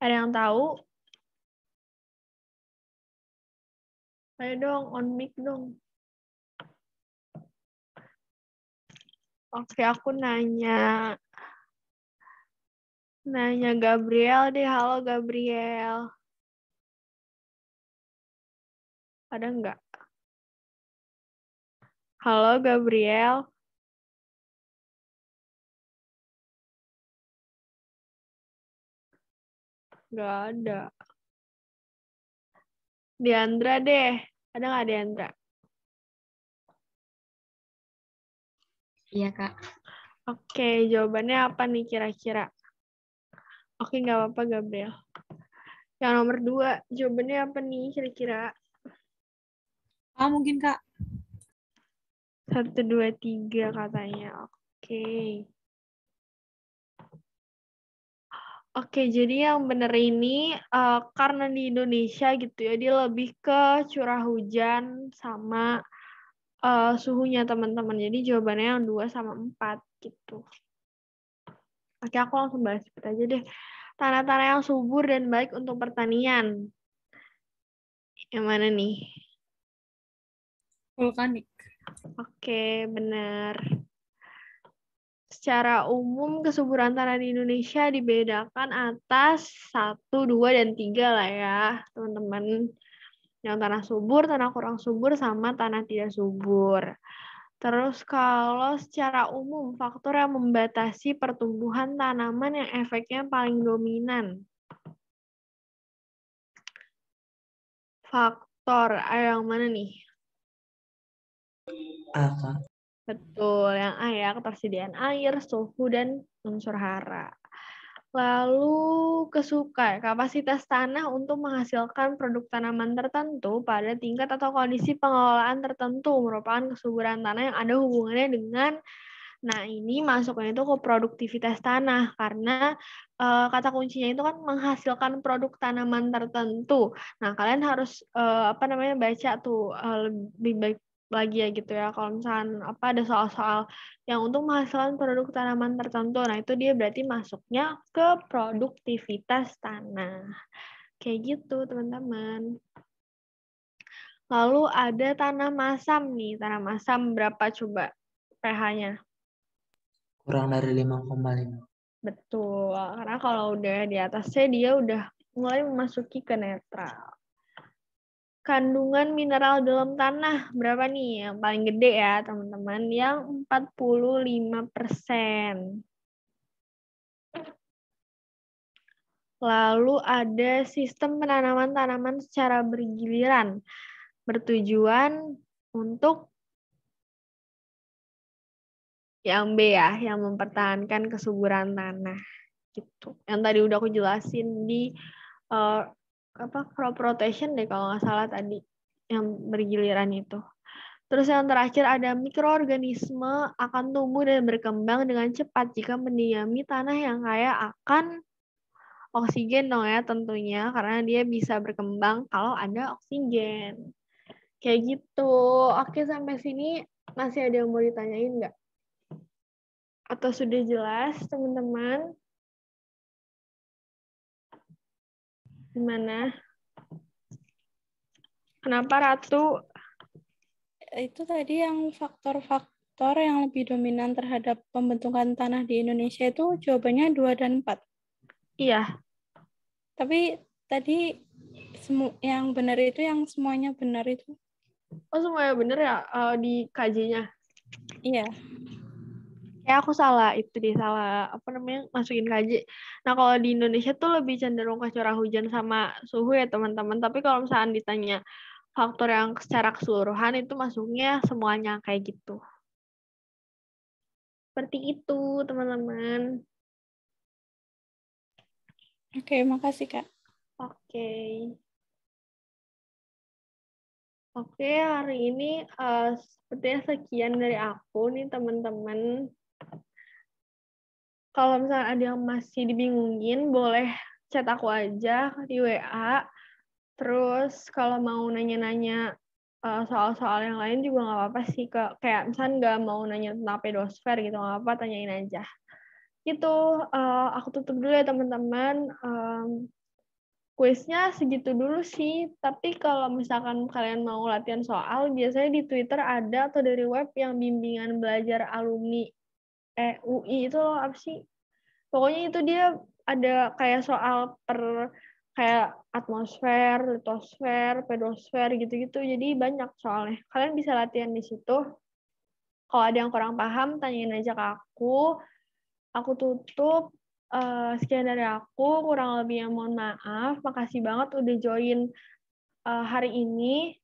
Ada yang tahu? Ayo dong, on mic dong. Oke, aku nanya Gabriel deh. Halo, Gabriel. Ada nggak? Halo, Gabriel. Nggak ada. Diandra deh. Ada nggak Diandra? Iya, Kak. Oke, jawabannya apa nih kira-kira? Oke, nggak apa-apa, Gabriel. Yang nomor 2, jawabannya apa nih kira-kira? Mungkin, Kak. 1, 2, 3 katanya. Oke. Oke, jadi yang benar ini karena di Indonesia gitu ya, dia lebih ke curah hujan sama suhunya teman-teman. Jadi jawabannya yang 2 sama 4 gitu. Oke, aku langsung bahas aja deh. Tanah-tanah yang subur dan baik untuk pertanian. Yang mana nih? Vulkanik. Oke, benar. Secara umum kesuburan tanah di Indonesia dibedakan atas 1, 2, dan 3 lah ya, teman-teman. Yang tanah subur, tanah kurang subur, sama tanah tidak subur. Terus kalau secara umum, faktor yang membatasi pertumbuhan tanaman yang efeknya paling dominan. Faktor, yang mana nih? Kak. Betul, yang A ya, ketersediaan air, suhu, dan unsur hara. Lalu kapasitas tanah untuk menghasilkan produk tanaman tertentu pada tingkat atau kondisi pengelolaan tertentu merupakan kesuburan tanah yang ada hubungannya dengan, nah ini masuknya itu ke produktivitas tanah karena kata kuncinya itu kan menghasilkan produk tanaman tertentu. Nah kalian harus baca tuh lebih baik lagi ya gitu ya, kalau misalnya ada soal-soal yang untuk menghasilkan produk tanaman tertentu, nah itu dia berarti masuknya ke produktivitas tanah. Kayak gitu teman-teman. Lalu ada tanah masam nih, tanah masam berapa coba pH-nya? Kurang dari 5,5. Betul, karena kalau udah di atasnya dia udah mulai memasuki ke netral. Kandungan mineral dalam tanah berapa nih? Yang paling gede ya, teman-teman. Yang 45%. Lalu ada sistem penanaman tanaman secara bergiliran. Bertujuan untuk yang B ya, yang mempertahankan kesuburan tanah. Gitu. Yang tadi udah aku jelasin di crop rotation deh kalau nggak salah tadi, yang bergiliran itu. Terus yang terakhir ada mikroorganisme akan tumbuh dan berkembang dengan cepat jika mendiami tanah yang kaya akan oksigen dong ya tentunya, karena dia bisa berkembang kalau ada oksigen. Kayak gitu. Oke, sampai sini masih ada yang mau ditanyain nggak? Atau sudah jelas teman-teman? Gimana? Kenapa Ratu? Itu tadi yang faktor-faktor yang lebih dominan terhadap pembentukan tanah di Indonesia itu jawabannya 2 dan 4. Iya. Tapi tadi yang benar itu yang semuanya benar itu. Oh, semuanya benar ya di KJ-nya? Iya. Aku salah masukin KJ. Nah, kalau di Indonesia tuh lebih cenderung ke curah hujan sama suhu ya teman-teman. Tapi kalau misalnya ditanya faktor yang secara keseluruhan itu masuknya semuanya kayak gitu. Seperti itu, teman-teman. Oke, makasih Kak. Oke. Oke, hari ini sepertinya sekian dari aku nih, teman-teman. Kalau misalnya ada yang masih dibingungin, boleh chat aku aja di WA. Terus kalau mau nanya-nanya soal-soal yang lain juga nggak apa-apa sih. Kayak misalnya nggak mau nanya tentang pedosfer gitu, nggak apa-apa, tanyain aja. Gitu, aku tutup dulu ya teman-teman. Kuisnya segitu dulu sih, tapi kalau misalkan kalian mau latihan soal, biasanya di Twitter ada atau dari web yang bimbingan belajar alumni UI itu loh, apa sih? Pokoknya itu dia ada kayak soal kayak atmosfer, litosfer, pedosfer gitu-gitu. Jadi banyak soalnya. Kalian bisa latihan di situ. Kalau ada yang kurang paham, tanyain aja ke aku. Aku tutup. Sekian dari aku, kurang lebihnya mohon maaf. Makasih banget udah join hari ini.